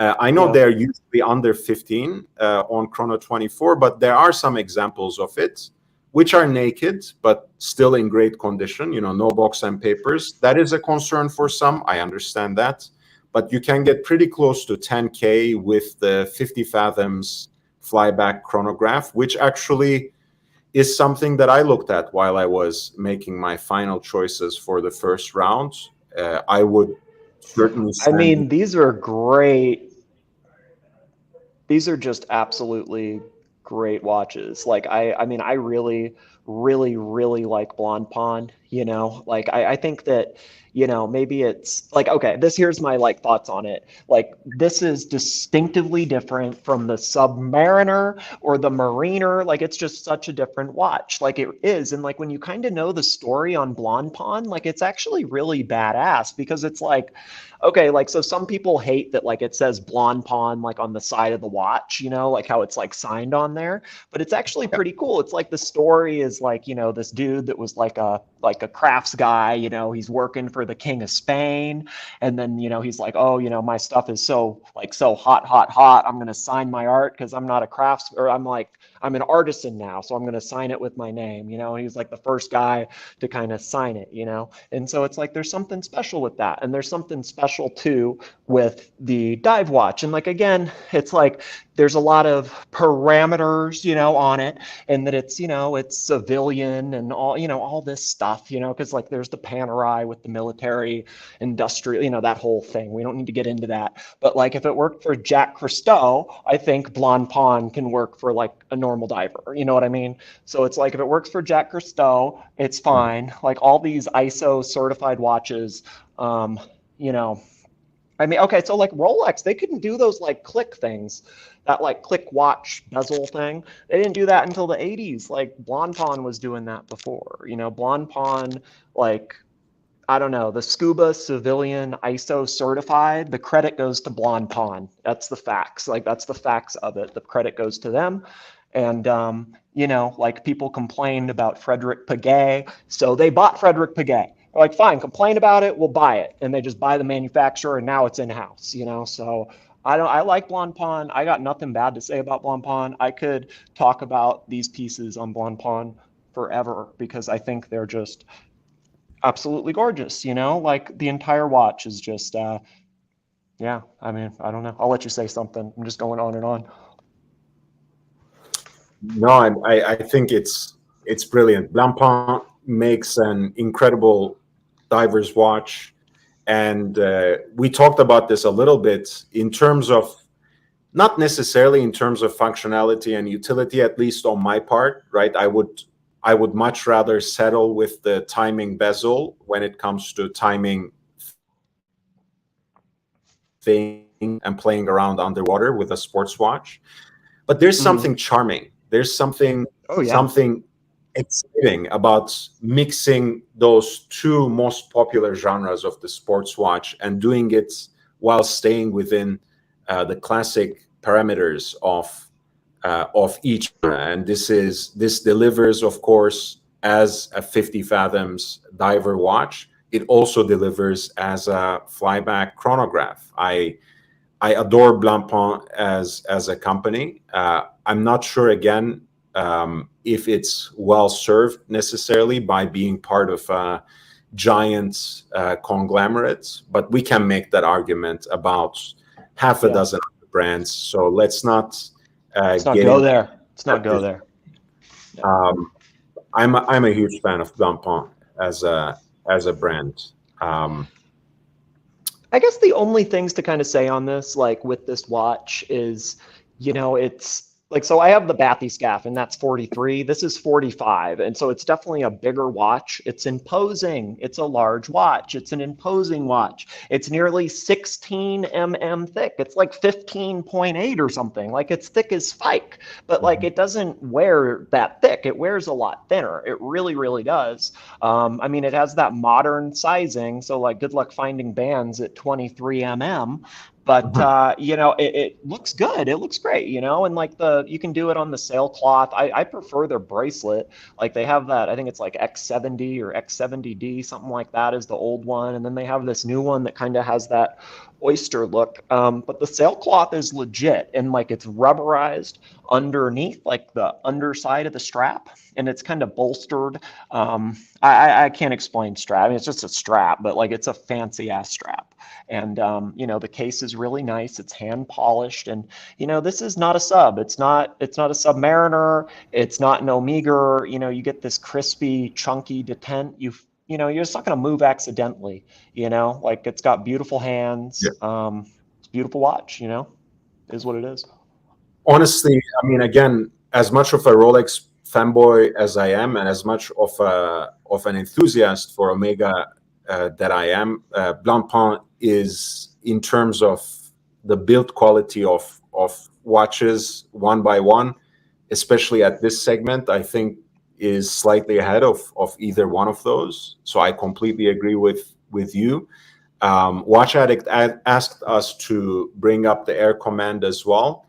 I know they're usually under 15 on Chrono 24, but there are some examples of it which are naked but still in great condition, you know, no box and papers. That is a concern for some. I understand that. But you can get pretty close to 10K with the 50 Fathoms flyback chronograph, which actually is something that I looked at while I was making my final choices for the first round. I would certainly I mean, these are great. These are just absolutely great watches. Like I mean, I really, really, really like Blancpain, you know, like I think that, you know, maybe it's like, okay, here's my like thoughts on it. Like this is distinctively different from the Submariner or the Mariner. Like it's just such a different watch. Like it is. And like when you kind of know the story on Blancpain, like it's actually really badass because it's like, okay, like so some people hate that like it says Blancpain like on the side of the watch, you know, like how it's like signed on there, but it's actually pretty cool. It's like the story is like, you know, this dude that was like a crafts guy, you know, he's working for the King of Spain, and then, you know, he's like, oh, you know, my stuff is so hot, I'm going to sign my art because I'm not a crafts, or I'm an artisan now, so I'm going to sign it with my name, you know. And he's like the first guy to kind of sign it, you know. And so it's like there's something special with that, and there's something special too with the dive watch. And like again, it's like there's a lot of parameters, you know, on it, and that it's, you know, it's civilian and all, you know, all this stuff, you know, because like there's the Panerai with the military, industrial, you know, that whole thing. We don't need to get into that. But like if it worked for Jack Christou, I think Blancpain can work for like a normal diver. You know what I mean? So it's like if it works for Jack Christou, it's fine. Like all these ISO certified watches, you know, I mean, okay, so like Rolex, they couldn't do those like click things, that like click watch bezel thing. They didn't do that until the 80s. Like Blancpain was doing that before. You know, Blancpain, like, I don't know, the Scuba Civilian ISO certified, the credit goes to Blancpain. That's the facts. Like that's the facts of it. The credit goes to them. And, you know, like people complained about Frederick Piguet, so they bought Frederick Piguet. They're like, fine, complain about it, we'll buy it. And they just buy the manufacturer, and now it's in-house, you know? So I like Blancpain. I got nothing bad to say about Blancpain. I could talk about these pieces on Blancpain forever because I think they're just absolutely gorgeous, you know? Like the entire watch is just, yeah, I mean, I don't know. I'll let you say something. I'm just going on and on. No, I think it's brilliant. Blancpain makes an incredible diver's watch, and we talked about this a little bit in terms of, not necessarily in terms of functionality and utility, at least on my part, right? I would much rather settle with the timing bezel when it comes to timing thing and playing around underwater with a sports watch. But there's something charming. There's something Oh, yeah. something exciting about mixing those two most popular genres of the sports watch and doing it while staying within the classic parameters of each. And this delivers, of course, as a 50 fathoms diver watch. It also delivers as a flyback chronograph. I adore Blancpain as a company. I'm not sure, again, if it's well served necessarily by being part of a giant conglomerate, but we can make that argument about half a dozen other brands. So let's not go there. Let's not go there. I'm a huge fan of Blancpain as a brand. I guess the only things to kind of say on this, like with this watch, is, you know, it's like, so I have the Bathyscaphe, and that's 43. This is 45. And so it's definitely a bigger watch. It's imposing. It's a large watch. It's an imposing watch. It's nearly 16 mm thick. It's like 15.8 or something. Like, it's thick as spike, but like it doesn't wear that thick. It wears a lot thinner. It really, really does. I mean, it has that modern sizing. So like, good luck finding bands at 23 mm. But you know, it looks good. It looks great, you know, and like you can do it on the sailcloth. I prefer their bracelet. Like they have that, I think it's like X70 or X70D, something like that is the old one, and then they have this new one that kind of has that oyster look. But the sailcloth is legit, and like it's rubberized underneath, like the underside of the strap, and it's kind of bolstered. I can't explain strap. I mean, it's just a strap, but like it's a fancy ass strap. And you know, the case is really nice. It's hand polished, and you know, this is not a sub. It's not a Submariner. It's not an Omega. You know, you get this crispy, chunky detent. You know, you're just not going to move accidentally. You know, like it's got beautiful hands. Yeah. It's a beautiful watch. You know, it is what it is. Honestly, I mean, again, as much of a Rolex fanboy as I am, and as much of an enthusiast for Omega that I am, Blancpain is, in terms of the build quality of watches one by one, especially at this segment, I think is slightly ahead of either one of those. So I completely agree with you. Watch Addict asked us to bring up the Air Command as well.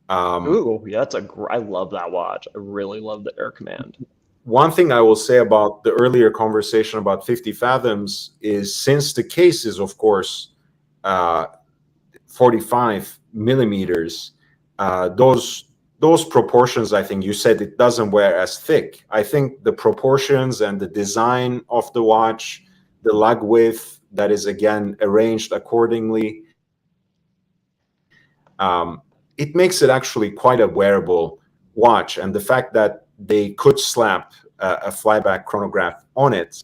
Ooh, yeah, I love that watch. I really love the Air Command. One thing I will say about the earlier conversation about 50 fathoms is, since the case is, of course, 45 millimeters, those proportions, I think you said it doesn't wear as thick. I think the proportions and the design of the watch, the lug width that is, again, arranged accordingly, it makes it actually quite a wearable watch. And the fact that they could slap a flyback chronograph on it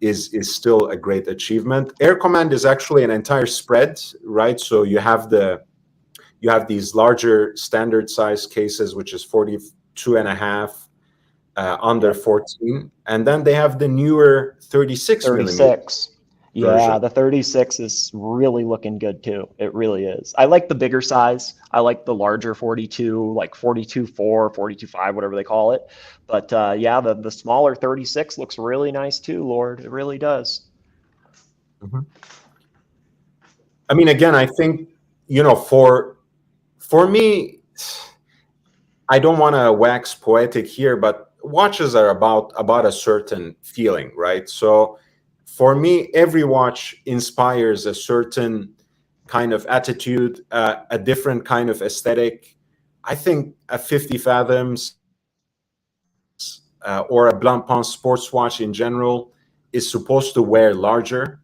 is still a great achievement. Air Command is actually an entire spread, right? So you have these larger standard size cases, which is 42 and a half, under 14, and then they have the newer 36 millimeter. Yeah, the 36 is really looking good too. It really is. I like the bigger size. I like the larger 42, like 42.4, 42.5, whatever they call it. But yeah, the smaller 36 looks really nice too, Lord. It really does. Mm-hmm. I mean, again, I think, you know, for me, I don't want to wax poetic here, but watches are about a certain feeling, right? So for me, every watch inspires a certain kind of attitude, a different kind of aesthetic. I think a 50 Fathoms or a Blancpain sports watch in general is supposed to wear larger.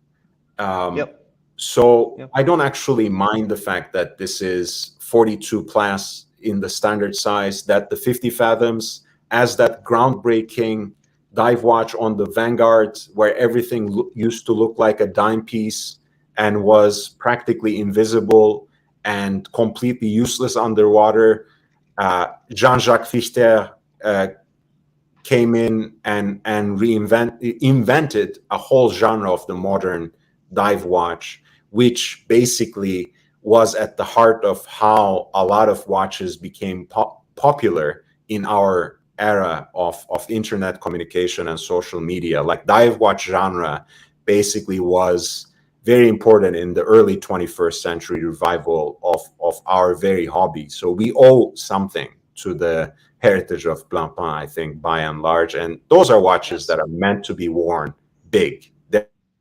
Yep. So Yep. I don't actually mind the fact that this is 42 class in the standard size, that the 50 Fathoms as that groundbreaking dive watch on the Vanguard, where everything used to look like a dime piece and was practically invisible and completely useless underwater. Jean-Jacques Fichter came in and invented a whole genre of the modern dive watch, which basically was at the heart of how a lot of watches became popular in our era of internet communication and social media. Like dive watch genre basically was very important in the early 21st century revival of our very hobby. So we owe something to the heritage of Blancpain, I think, by and large. And those are watches that are meant to be worn big.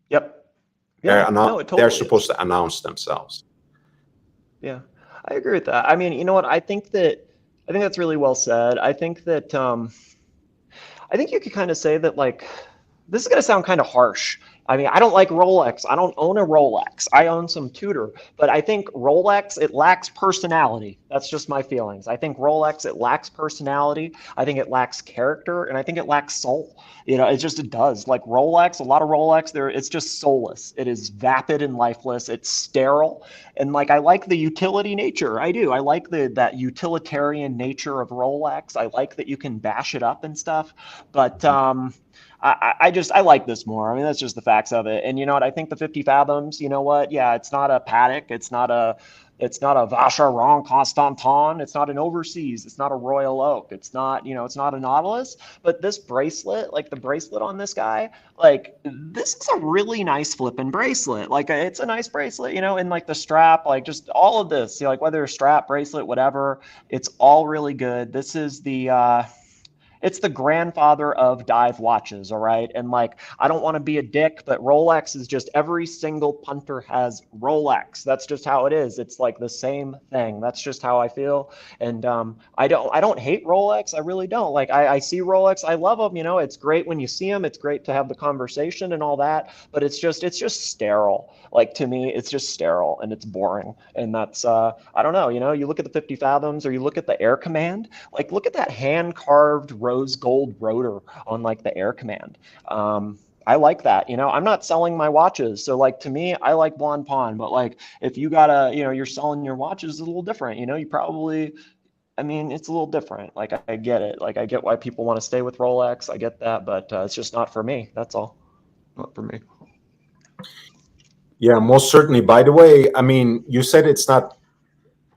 Yep. Yeah, no, it They're totally supposed is. to announce themselves. Yeah, I agree with that. I mean, you know what? I think that's really well said. I think that I think you could kind of say that like this is going to sound kind of harsh. I mean, I don't like Rolex. I don't own a Rolex. I own some Tudor, but I think Rolex, it lacks personality. That's just my feelings. I think Rolex, it lacks personality. I think it lacks character, and I think it lacks soul. You know, it does. Like Rolex, a lot of Rolex, it's just soulless. It is vapid and lifeless. It's sterile, and like I like the utility nature. I do. I like that utilitarian nature of Rolex. I like that you can bash it up and stuff, but I like this more. I mean, that's just the facts of it. And you know what? I think the 50 Fathoms, you know what? Yeah, it's not a Paddock. It's not a Vacheron Constantin. It's not an Overseas. It's not a Royal Oak. It's not, you know, it's not a Nautilus. But this bracelet, like the bracelet on this guy, like this is a really nice flipping bracelet. Like it's a nice bracelet, you know, and like the strap, like just all of this, you know, like whether strap, bracelet, whatever, it's all really good. This is it's the grandfather of dive watches, all right? And like, I don't want to be a dick, but Rolex is just every single punter has Rolex. That's just how it is. It's like the same thing. That's just how I feel. And I don't hate Rolex. I really don't. Like, I see Rolex. I love them. You know, it's great when you see them. It's great to have the conversation and all that. But it's just sterile. Like to me, it's just sterile and it's boring. And that's I don't know. You know, you look at the 50 Fathoms or you look at the Air Command. Like, look at that hand carved rose gold rotor on like the Air Command. I like that. You know, I'm not selling my watches. So like to me, I like Blancpain, but like if you gotta, you know, you're selling your watches, it's a little different. You know, you probably, I mean, it's a little different. Like I get it. Like I get why people want to stay with Rolex. I get that, but it's just not for me. That's all. Not for me. Yeah, most certainly. By the way, I mean, you said it's not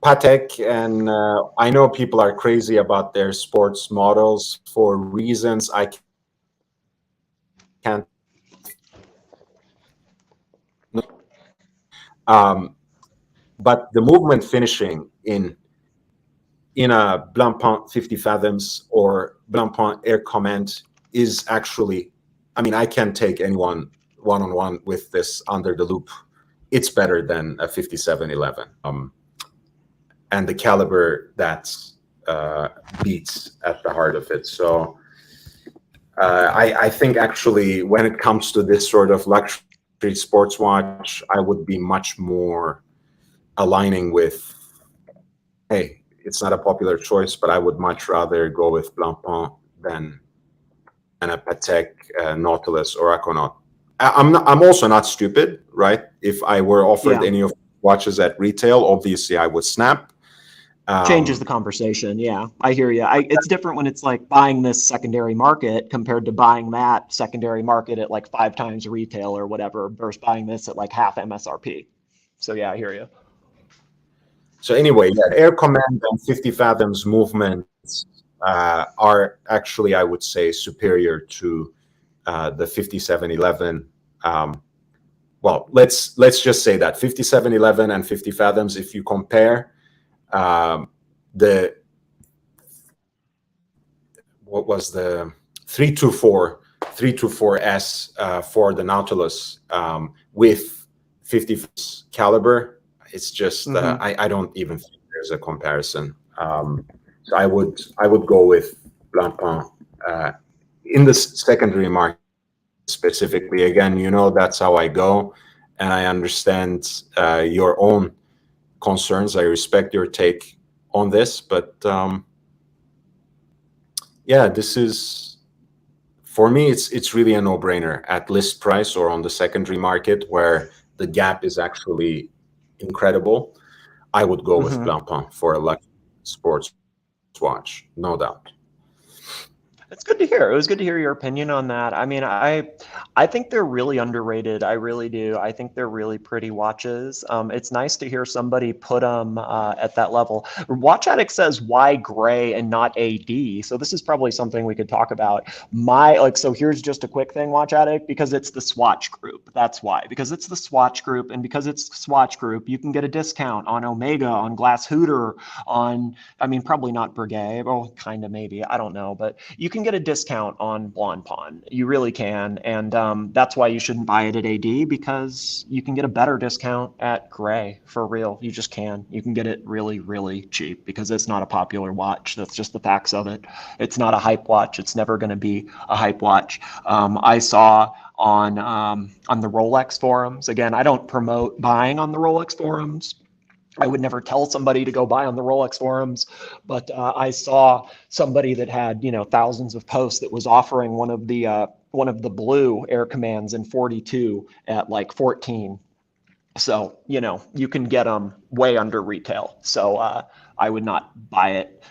Patek, and I know people are crazy about their sports models for reasons I can't. But the movement finishing in a Blancpain 50 Fathoms or Blancpain Air Command is actually, I mean, I can't take anyone one-on-one with this under the loop. It's better than a 5711. And the caliber that beats at the heart of it. So I think actually when it comes to this sort of luxury sports watch, I would be much more aligning with, hey, it's not a popular choice, but I would much rather go with Blancpain than a Patek, Nautilus, or Aquanaut. I'm also not stupid, right? If I were offered any of the watches at retail, obviously I would snap. Changes the conversation. Yeah, I hear you. It's different when it's like buying this secondary market compared to buying that secondary market at like 5 times retail or whatever versus buying this at like half MSRP. So yeah, I hear you. So anyway, yeah, Air Command and 50 Fathoms movements are actually, I would say, superior to the 5711. Well, let's just say that 5711 and 50 Fathoms, if you compare the what was the 324S for the Nautilus with 50 caliber. It's just I don't even think there's a comparison. So I would go with Blancpain in the secondary market specifically. Again, that's how I go, and I understand your own concerns. I respect your take on this, but yeah, this is, for me, it's really a no-brainer at list price or on the secondary market where the gap is actually incredible. I would go with Blancpain for a lucky sports watch, no doubt. It's good to hear. It was good to hear your opinion on that. I mean, I think they're really underrated. I really do. I think they're really pretty watches. It's nice to hear somebody put them at that level. Watch Addict says why gray and not AD. So this is probably something we could talk about. So here's just a quick thing, Watch Addict, because it's the Swatch Group. That's why. Because it's the Swatch Group, and because it's the Swatch Group, you can get a discount on Omega, on Glass Hooter, on, I mean, probably not Breguet. Well, kind of maybe. I don't know. But you can get a discount on Blancpain. You really can. And that's why you shouldn't buy it at AD, because you can get a better discount at gray, for real. You just can. You can get it really, really cheap because it's not a popular watch. That's just the facts of it. It's not a hype watch. It's never going to be a hype watch. I saw on the Rolex forums, again, I don't promote buying on the Rolex forums. I would never tell somebody to go buy on the Rolex forums, but I saw somebody that had, thousands of posts that was offering one of the blue Air Commands in 42 at like 14. So, you can get them way under retail. So I would not buy it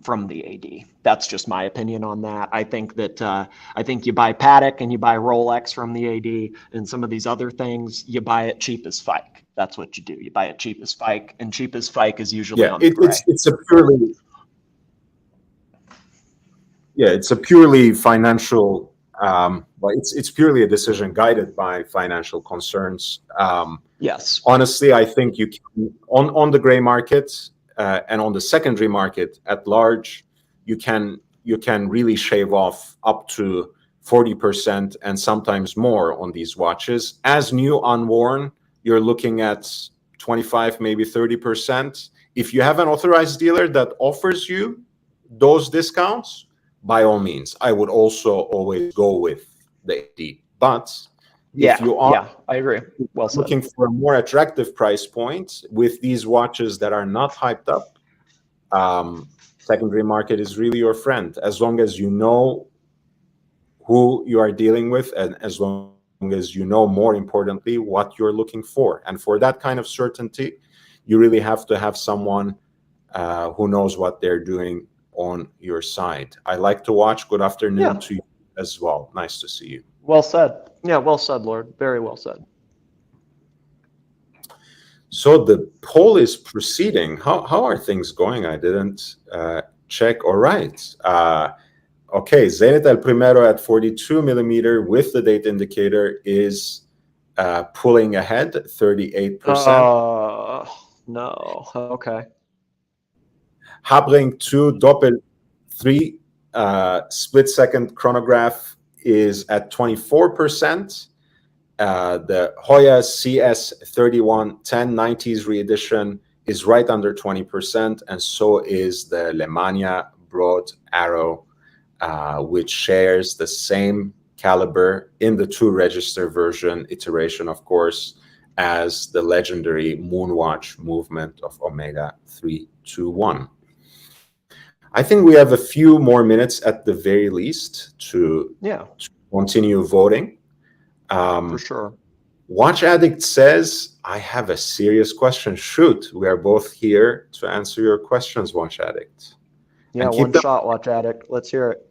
from the AD. That's just my opinion on that. I think that I think you buy Patek and you buy Rolex from the AD, and some of these other things, you buy it cheap as Fike. That's what you do. You buy it cheap as Fike, and cheap as Fike is usually on the gray. It's a purely it's a purely financial. It's purely a decision guided by financial concerns. Yes. Honestly, I think you can, on the gray market and on the secondary market at large, you can really shave off up to 40% and sometimes more on these watches. As new unworn, you're looking at 25, maybe 30%. If you have an authorized dealer that offers you those discounts, by all means, I would also always go with the AD. But if you are I agree. Well said. looking for a more attractive price point with these watches that are not hyped up, secondary market is really your friend, as long as you know who you are dealing with, and as long as you know, more importantly, what you're looking for. And for that kind of certainty, you really have to have someone who knows what they're doing on your side. I like to watch. Good afternoon to you as well. Nice to see you. Well said. Yeah, well said, Lord. Very well said. So the poll is proceeding. How are things going? I didn't check. All right. Okay, Zenith El Primero at 42 millimeter with the date indicator is pulling ahead, 38%. No. Okay. Habring2 Doppel 3 split-second chronograph is at 24%. The Heuer CS3110 90s reedition is right under 20%, and so is the Lemania Broad Arrow, which shares the same caliber in the 2-register version iteration, of course, as the legendary Moonwatch movement of Omega 321. I think we have a few more minutes at the very least to continue voting. For sure. Watch Addict says, I have a serious question. Shoot, we are both here to answer your questions, Watch Addict. Yeah, one shot, Watch Addict. Let's hear it.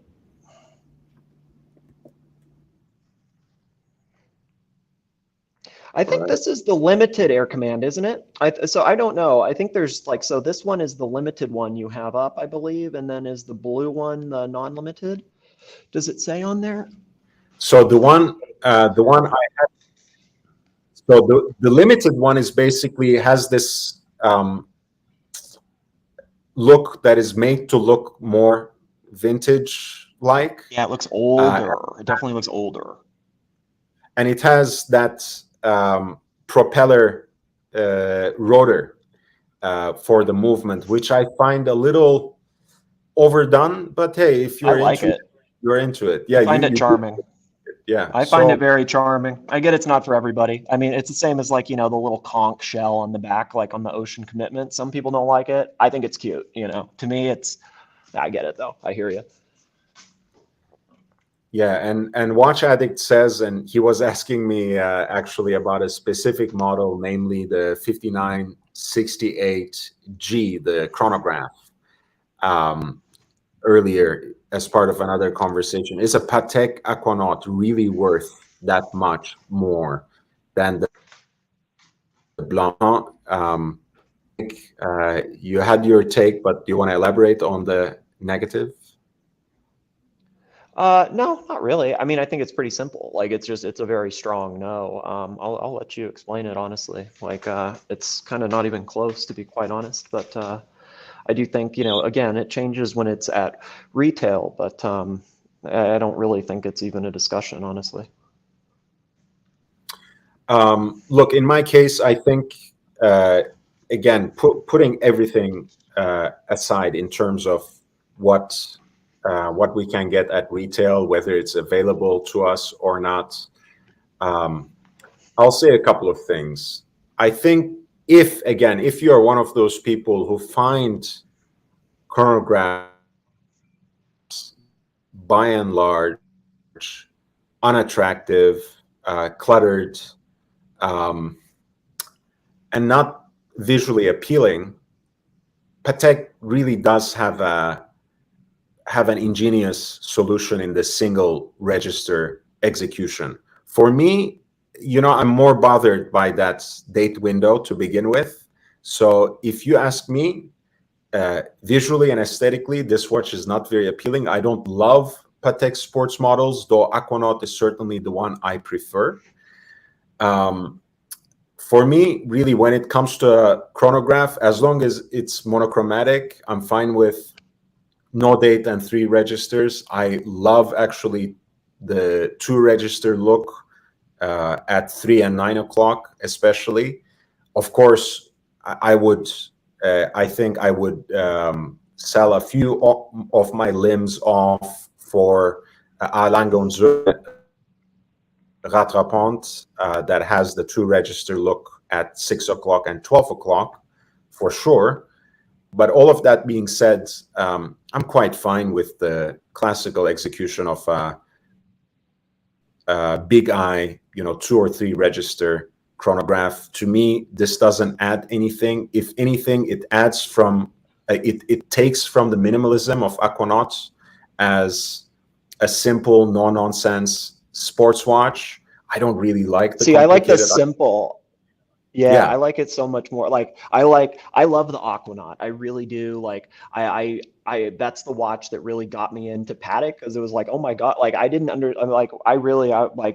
I think this is the limited Air Command, isn't it? So I don't know. I think there's so this one is the limited one you have up, I believe, and then is the blue one the non-limited? Does it say on there? So the one I have, so the limited one is basically has this look that is made to look more vintage-like. Yeah, it looks older. It definitely looks older. And it has that propeller rotor for the movement, which I find a little overdone. But hey, if you're like into it, you're into it. Yeah, I find it charming. Yeah, I find it very charming. I get it's not for everybody. I mean, it's the same as like, the little conch shell on the back, like on the Ocean Commitment. Some people don't like it. I think it's cute, To me, I get it though. I hear you. Yeah, and Watch Addict says, and he was asking me actually about a specific model, namely the 5968G, the chronograph, earlier as part of another conversation. Is a Patek Aquanaut really worth that much more than the Blancpain? You had your take, but do you want to elaborate on the negative? No, not really. I mean, I think it's pretty simple. Like, it's a very strong no. I'll let you explain it, honestly. Like, it's kind of not even close, to be quite honest. But I do think, again, it changes when it's at retail, but I don't really think it's even a discussion, honestly. Look, in my case, I think, again, putting everything aside in terms of what we can get at retail, whether it's available to us or not, I'll say a couple of things. I think if you're one of those people who find chronographs by and large unattractive, cluttered, and not visually appealing, Patek really does have an ingenious solution in the single register execution. For me, I'm more bothered by that date window to begin with. So if you ask me, visually and aesthetically, this watch is not very appealing. I don't love Patek sports models, though Aquanaut is certainly the one I prefer. For me, really, when it comes to a chronograph, as long as it's monochromatic, I'm fine with no date and 3 registers. I love actually the 2 register look at 3 and 9 o'clock, especially. Of course, I think I would sell a few of my limbs off for Langonzeux Rattrapante that has the 2 register look at 6 o'clock and 12 o'clock for sure. But all of that being said, I'm quite fine with the classical execution of big eye, 2 or 3 register chronograph. To me, this doesn't add anything. If anything, it adds from it takes from the minimalism of Aquanaut as a simple, no-nonsense sports watch. I don't really like the I like the simple. Yeah, I like it so much more. Like, I love the Aquanaut. I really do. Like, that's the watch that really got me into Patek, because it was like, oh my God, like I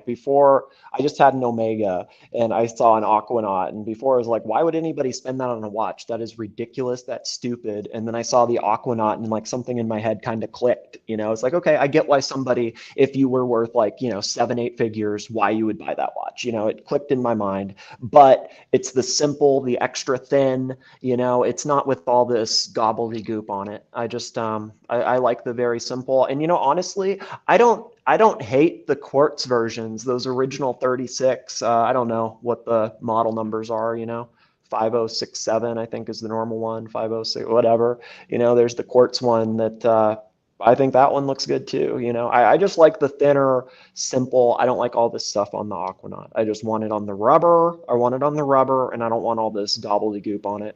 before I just had an Omega and I saw an Aquanaut, and before I was like, why would anybody spend that on a watch? That is ridiculous. That's stupid. And then I saw the Aquanaut and like something in my head kind of clicked, it's like, okay, I get why somebody, if you were worth like, 7-8 figures, why you would buy that watch. It clicked in my mind. But it's the simple, the extra thin, it's not with all this gobbledygook on it. I just, I like the very simple. And, honestly, I don't hate the quartz versions, those original 36. I don't know what the model numbers are, 5067, I think is the normal one, 506, whatever. There's the quartz one that, I think that one looks good too. I just like the thinner, simple. I don't like all this stuff on the Aquanaut. I just want it on the rubber. I want it on the rubber, and I don't want all this gobbledygook on it.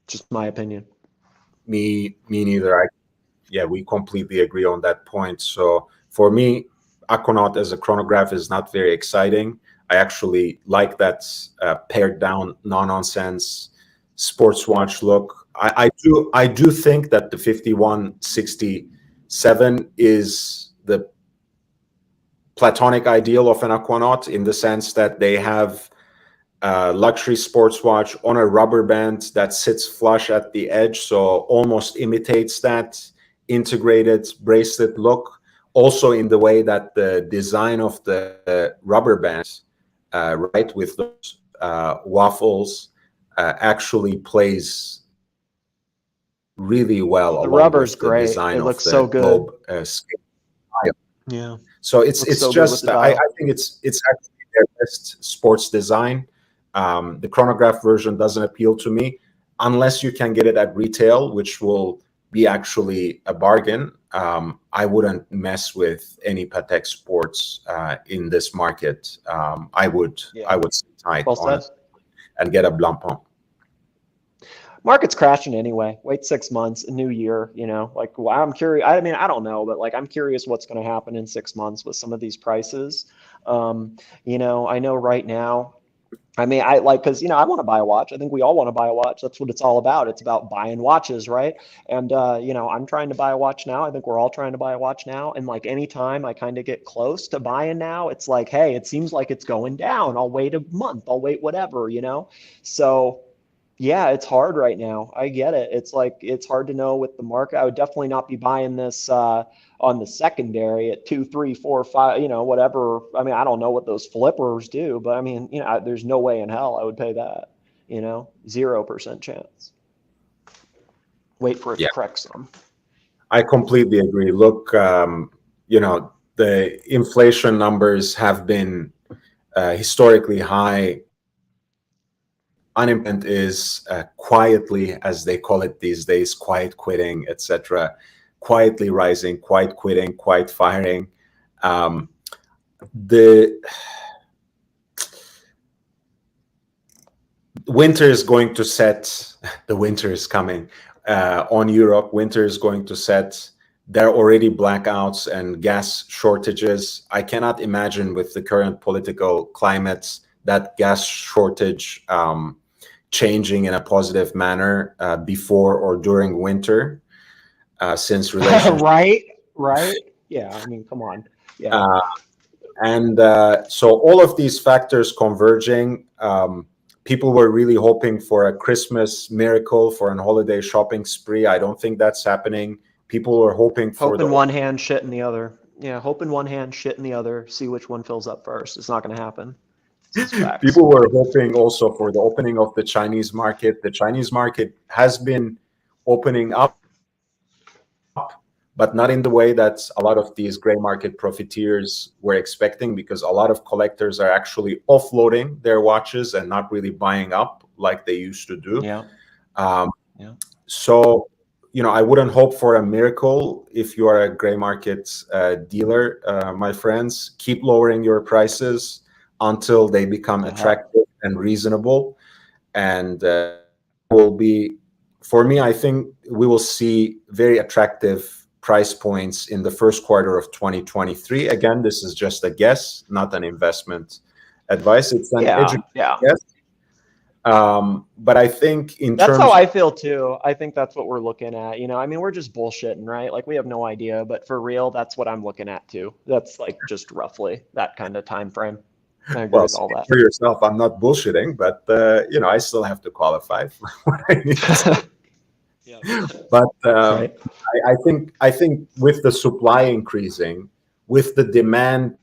Just my opinion. Me neither. We completely agree on that point. So for me, Aquanaut as a chronograph is not very exciting. I actually like that pared down, no-nonsense sports watch look. I do think that the 5167 is the platonic ideal of an Aquanaut, in the sense that they have a luxury sports watch on a rubber band that sits flush at the edge, so almost imitates that integrated bracelet look, also in the way that the design of the rubber bands, right, with those waffles, actually plays really well The along rubber's with the great. design It of looks so the good. globe scale. Yeah, So it's looks it's so good with just the I dial. think it's actually their best sports design. The chronograph version doesn't appeal to me unless you can get it at retail, which will be actually a bargain. I wouldn't mess with any Patek Sports in this market. I would sit tight Well on said. it and get a Blancpain. Market's crashing anyway. Wait 6 months, a new year, you know, like well, I'm curious. I mean, I don't know, but like I'm curious what's going to happen in 6 months with some of these prices. You know, I know right now, I mean, I like, because, you know, I want to buy a watch. I think we all want to buy a watch. That's what it's all about. It's about buying watches, right? And, you know, I'm trying to buy a watch now. I think we're all trying to buy a watch now. And like anytime I kind of get close to buying now, it's like, hey, it seems like it's going down. I'll wait a month. I'll wait whatever, you know? So, yeah, it's hard right now. I get it. It's like it's hard to know with the market. I would definitely not be buying this on the secondary at 2, 3, 4, 5, you know, whatever. I mean, I don't know what those flippers do, but I mean, you know, there's no way in hell I would pay that. You know, 0% chance. Wait for it Yeah, to correct some. I completely agree. Look, you know, the inflation numbers have been historically high. Unemployment is quietly, as they call it these days, quiet quitting, etc., quietly rising, quiet quitting, quiet firing. The winter is going to set. The winter is coming on Europe. Winter is going to set. There are already blackouts and gas shortages. I cannot imagine with the current political climate that gas shortage changing in a positive manner before or during winter, since relationships. Right. Yeah. I mean, come on. Yeah. And so all of these factors converging, people were really hoping for a Christmas miracle, for an holiday shopping spree. I don't think that's happening. People were hoping for Hope in one hand, shit in the other. Yeah. Hope in one hand, shit in the other. See which one fills up first. It's not going to happen. It's just facts. people were hoping also for the opening of the Chinese market. The Chinese market has been opening up, but not in the way that a lot of these gray market profiteers were expecting, because a lot of collectors are actually offloading their watches and not really buying up like they used to do. Yeah. Yeah. So, you know, I wouldn't hope for a miracle if you are a gray market dealer, my friends. Keep lowering your prices until they become attractive and reasonable. And will be, for me, I think we will see very attractive price points in the first quarter of 2023. Again, this is just a guess, not an investment advice. It's an educated guess. But I think that's how I feel too. I think that's what we're looking at. You know, I mean, we're just bullshitting, right? Like we have no idea, but for real, that's what I'm looking at too. That's like just roughly that kind of time frame. I agree with all that. For yourself, I'm not bullshitting, but you know, I still have to qualify for what I need to say. Yeah. But right. I think with the supply increasing, with the demand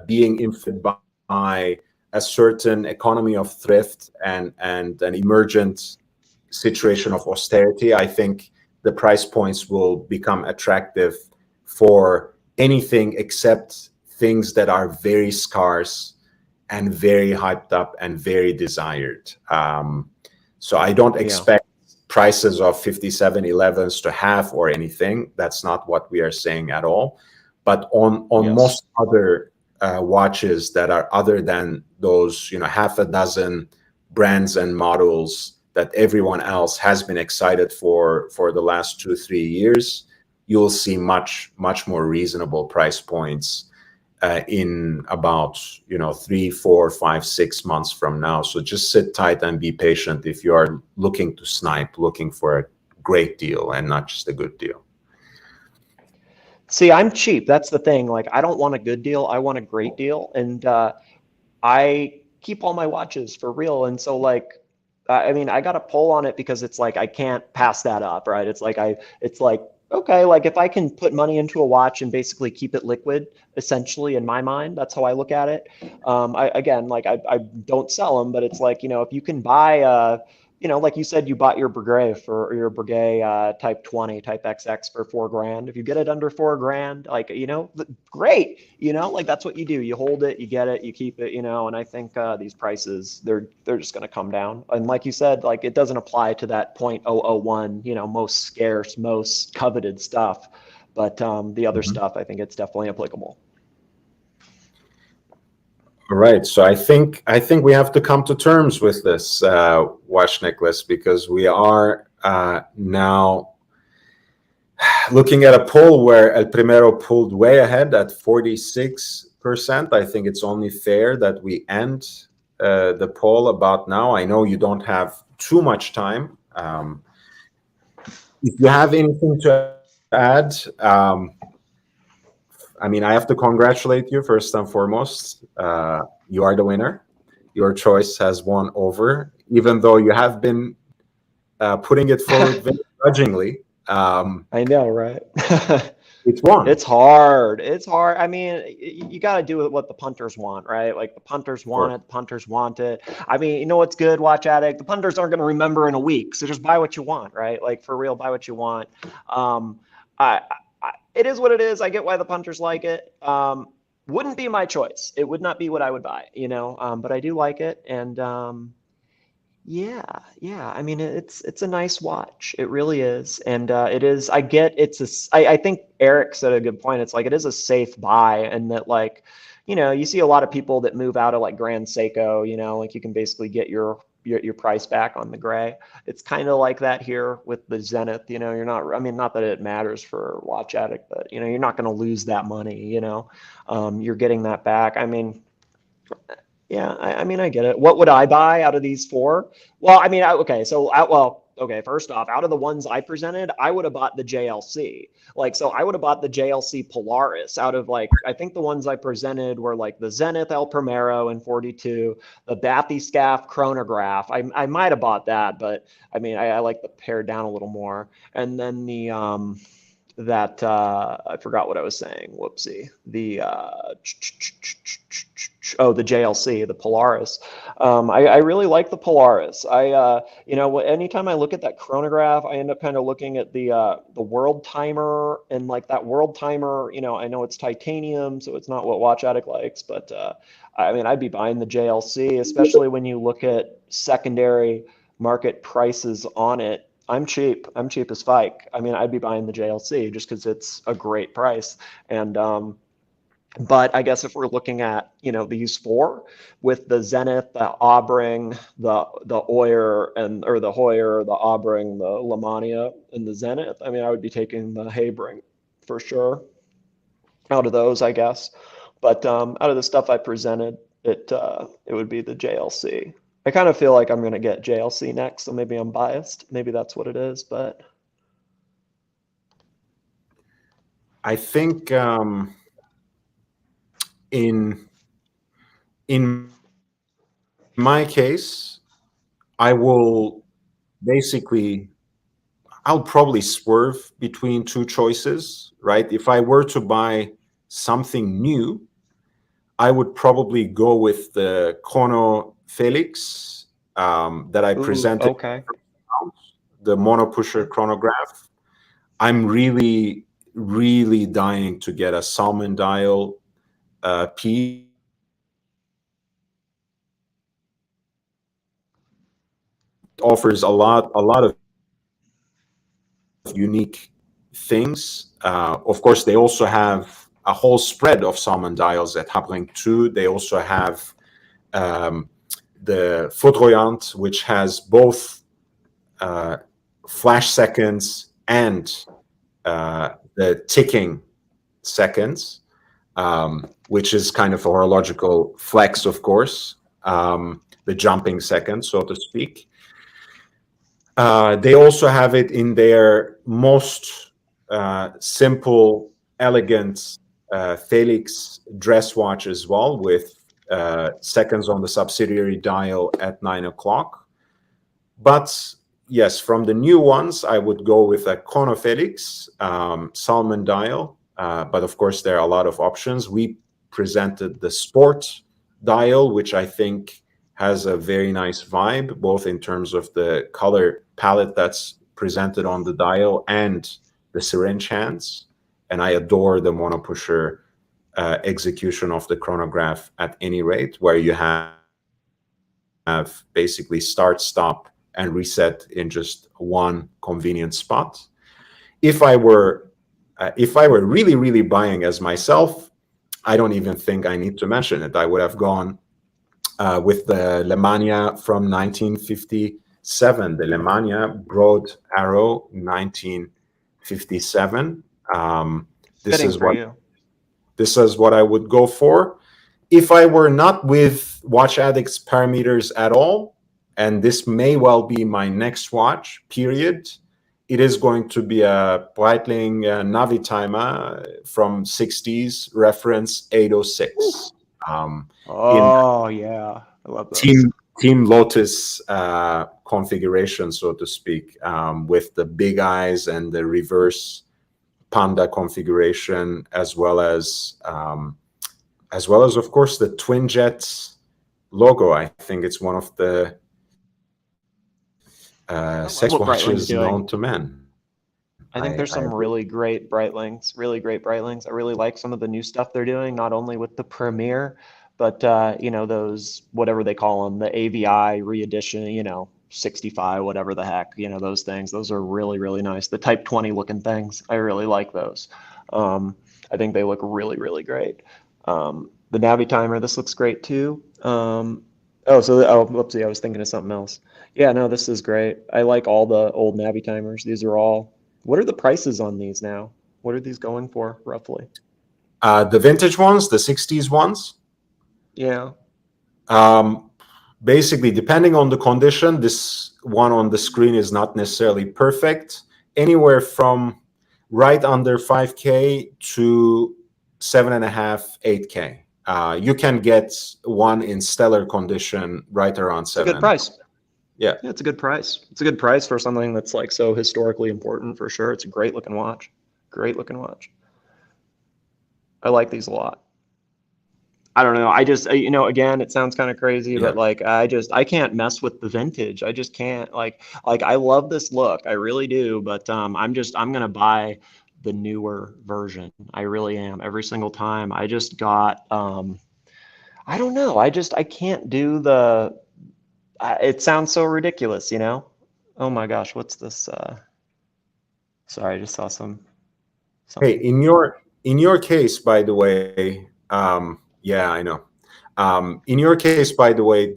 being influenced by a certain economy of thrift and an emergent situation of austerity, I think the price points will become attractive for anything except things that are very scarce and very hyped up and very desired. So I don't expect prices of 5711s to halve or anything. That's not what we are saying at all. But on most other watches that are other than those, you know, half a dozen brands and models that everyone else has been excited for the last 2-3 years, you'll see much more reasonable price points in about, you know, 3, 4, 5, 6 months from now. So just sit tight and be patient if you are looking to snipe, looking for a great deal and not just a good deal. See, I'm cheap. That's the thing. Like, I don't want a good deal. I want a great deal. And I keep all my watches for real. And so, like, I mean, I got a pull on it because it's like I can't pass that up, right? It's like okay, like if I can put money into a watch and basically keep it liquid, essentially in my mind, that's how I look at it. Again, like I don't sell them, but it's like, you know, if you can buy you know, like you said, you bought your Breguet for your Breguet Type 20, Type XX for 4 grand. If you get it under 4 grand, like, you know, great. You know, like that's what you do. You hold it, you get it, you keep it, you know, and I think these prices, they're just going to come down. And like you said, like it doesn't apply to that 0.001, you know, most scarce, most coveted stuff. But the other stuff, I think it's definitely applicable. All right, so I think we have to come to terms with this watch necklace, because we are now looking at a poll where El Primero pulled way ahead at 46%. I think it's only fair that we end the poll about now. I know you don't have too much time. If you have anything to add, I mean, I have to congratulate you first and foremost. You are the winner. Your choice has won over, even though you have been putting it forward very grudgingly. I know, right? It's won. It's hard. It's hard. I mean, you got to do what the punters want, right? Like the punters want it, the punters want it. I mean, you know what's good, Watch Addict? The punters aren't going to remember in a week. So just buy what you want, right? Like for real, buy what you want. I, it is what it is. I get why the punters like it. Wouldn't be my choice. It would not be what I would buy, you know, but I do like it. And yeah, yeah. I mean, it's a nice watch. It really is, and it is. I get it's a. I think Eric said a good point. It's like it is a safe buy, and that like, you know, you see a lot of people that move out of like Grand Seiko. You know, like you can basically get your price back on the gray. It's kind of like that here with the Zenith. You know, you're not. I mean, not that it matters for Watch Addict, but you know, you're not going to lose that money. You know, you're getting that back. I mean. Yeah, I mean, I get it. What would I buy out of these four? Well, I mean, okay, so okay, first off, out of the ones I presented, I would have bought the JLC. Like, so I would have bought the JLC Polaris out of like, I think the ones I presented were like the Zenith El Primero in 42, the Bathyscaphe chronograph. I might have bought that, but I mean, I like the pared down a little more. And then the that I forgot what I was saying. Whoopsie. The the JLC, the Polaris. I really like the Polaris. You know, anytime I look at that chronograph, I end up kind of looking at the world timer, and like that world timer. You know, I know it's titanium, so it's not what Watch Addict likes, but I mean, I'd be buying the JLC, especially when you look at secondary market prices on it. I'm cheap. I'm cheap as Fike. I mean, I'd be buying the JLC just because it's a great price. And but I guess if we're looking at, you know, these four with the Zenith, the Habring, the Heuer, and or the Heuer, the Habring, the Lemania, and the Zenith, I mean, I would be taking the Habring for sure out of those, I guess. But out of the stuff I presented, it would be the JLC. I kind of feel like I'm going to get JLC next, so maybe I'm biased. Maybe that's what it is, but I think in my case, I will basically, I'll probably swerve between two choices, right? If I were to buy something new, I would probably go with the Chrono Felix that I presented, okay. the mono pusher chronograph. I'm really, really dying to get a salmon dial piece. Offers a lot of unique things. Of course, they also have a whole spread of salmon dials at Habring2. They also have the Foudroyant, which has both flash seconds and the ticking seconds, which is kind of a horological flex, of course, the jumping seconds, so to speak. They also have it in their most simple, elegant Felix dress watch as well, with seconds on the subsidiary dial at 9 o'clock. But yes, from the new ones, I would go with a Conofelix Salmon dial. But of course, there are a lot of options. We presented the Sport dial, which I think has a very nice vibe, both in terms of the color palette that's presented on the dial and the syringe hands. And I adore the monopusher execution of the chronograph at any rate, where you have basically start, stop, and reset in just one convenient spot. If I were really, really buying as myself, I don't even think I need to mention it. I would have gone with the Lemania from 1957, the Lemania Broad Arrow 1957. This Fitting is for what you. this is what I would go for. If I were not with Watch Addict's parameters at all, and this may well be my next watch, period, it is going to be a Breitling Navitimer from 60s, reference 806. Oh, yeah. I love those. Team Lotus configuration, so to speak, with the big eyes and the reverse panda configuration, as well as of course the Twin Jets logo. I think it's one of the sexiest What Breitling's watches doing. known to men. I think there's some really great Breitlings, really great Breitlings. I really like some of the new stuff they're doing, not only with the Premier, but those, whatever they call them, the AVI re-edition, 65, whatever the heck, those things. Those are really, really nice. The Type 20 looking things, I really like those. I think they look really, really great. The Navitimer, this looks great too. Whoopsie, I was thinking of something else. Yeah, no, this is great. I like all the old Navitimers. These are all. What are the prices on these now? What are these going for roughly? The vintage ones, the 60s ones. Yeah. Basically, depending on the condition, this one on the screen is not necessarily perfect. Anywhere from right under 5K to 7.5, 8K. You can get one in stellar condition right around 7. It's a good price. Yeah, it's a good price. It's a good price for something that's like so historically important, for sure. It's a great looking watch. Great looking watch. I like these a lot. I don't know. I just, again, it sounds kind of crazy, but like, I can't mess with the vintage. I just can't like, I love this look. I really do. But I'm going to buy the newer version. I really am every single time. I just got, I don't know. I can't do the, it sounds so ridiculous, Oh my gosh. What's this? Sorry. I just saw something. Hey, in your case, by the way, yeah, I know. In your case, by the way,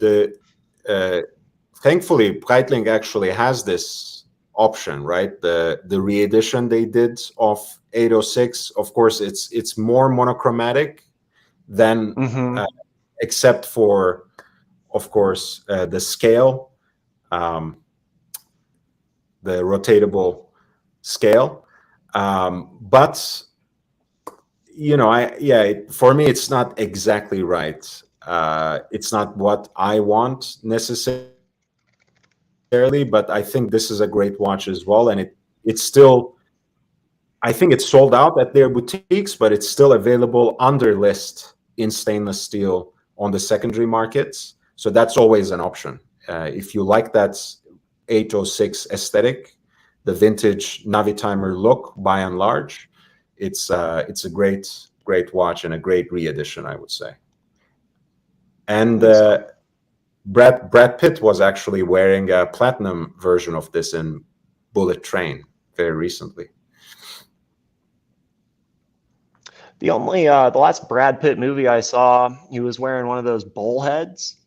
thankfully Breitling actually has this option, right? The re-edition they did of 806. Of course, it's more monochromatic than except for, of course, the scale, the rotatable scale, but for me, it's not exactly right. It's not what I want necessarily, but I think this is a great watch as well. And it's still, I think it's sold out at their boutiques, but it's still available under list in stainless steel on the secondary markets. So that's always an option. If you like that 806 aesthetic, the vintage Navitimer look by and large, it's a great watch and a great re-edition, I would say. And Brad Pitt was actually wearing a platinum version of this in Bullet Train very recently. The last Brad Pitt movie I saw, he was wearing one of those bullheads.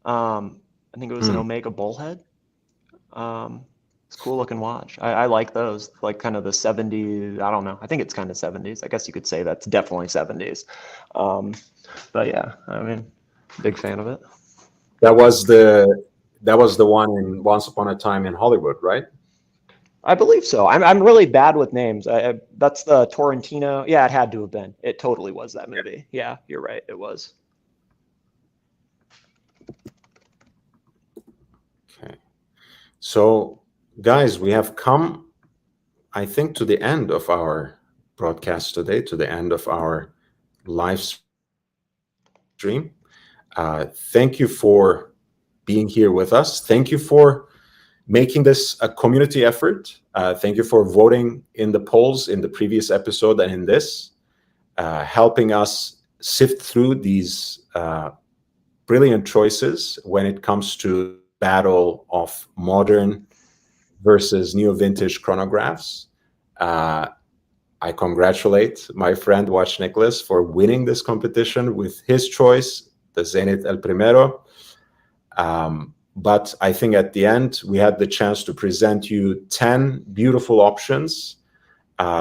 I think it was an Omega bullhead. It's a cool looking watch. I like those, like kind of the 70s. I don't know. I think it's kind of 70s. I guess you could say that's definitely 70s. But yeah, I mean, big fan of it. That was the one in Once Upon a Time in Hollywood, right? I believe so. I'm really bad with names. That's the Torrentino. Yeah, it had to have been. It totally was that movie. Yeah, you're right. It was. Okay. So, guys, we have come, I think, to the end of our broadcast today, to the end of our live stream. Thank you for being here with us. Thank you for making this a community effort. Thank you for voting in the polls in the previous episode and in this, helping us sift through these brilliant choices when it comes to the battle of modern versus neo vintage chronographs. I congratulate my friend Watch Nicholas for winning this competition with his choice, the Zenith El Primero. But I think at the end, we had the chance to present you 10 beautiful options.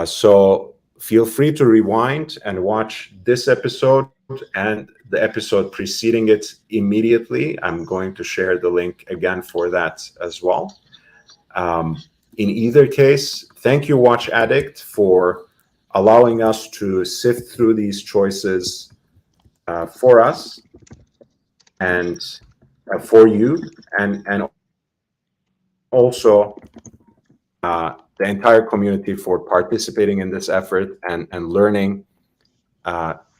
So feel free to rewind and watch this episode and the episode preceding it immediately. I'm going to share the link again for that as well. In either case, thank you, Watch Addict, for allowing us to sift through these choices for us and for you, and also the entire community for participating in this effort and learning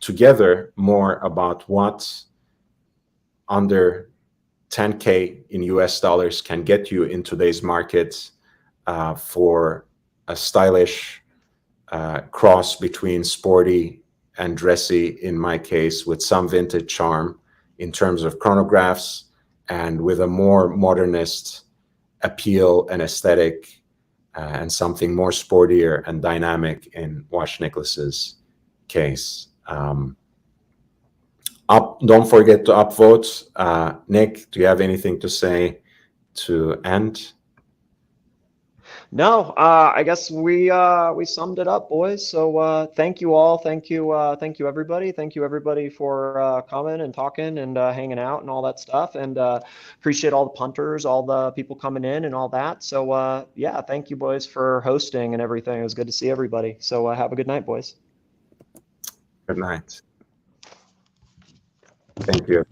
together more about what under 10K in US dollars can get you in today's market for a stylish cross between sporty and dressy, in my case, with some vintage charm in terms of chronographs and with a more modernist appeal and aesthetic and something more sportier and dynamic in Watch Nicholas's case. Don't forget to upvote. Nick, do you have anything to say to end? No, I guess we summed it up, boys. So thank you all. Thank you everybody. Thank you everybody for coming and talking and hanging out and all that stuff. And appreciate all the punters, all the people coming in and all that. So yeah, thank you, boys, for hosting and everything. It was good to see everybody. So have a good night, boys. Good night. Thank you.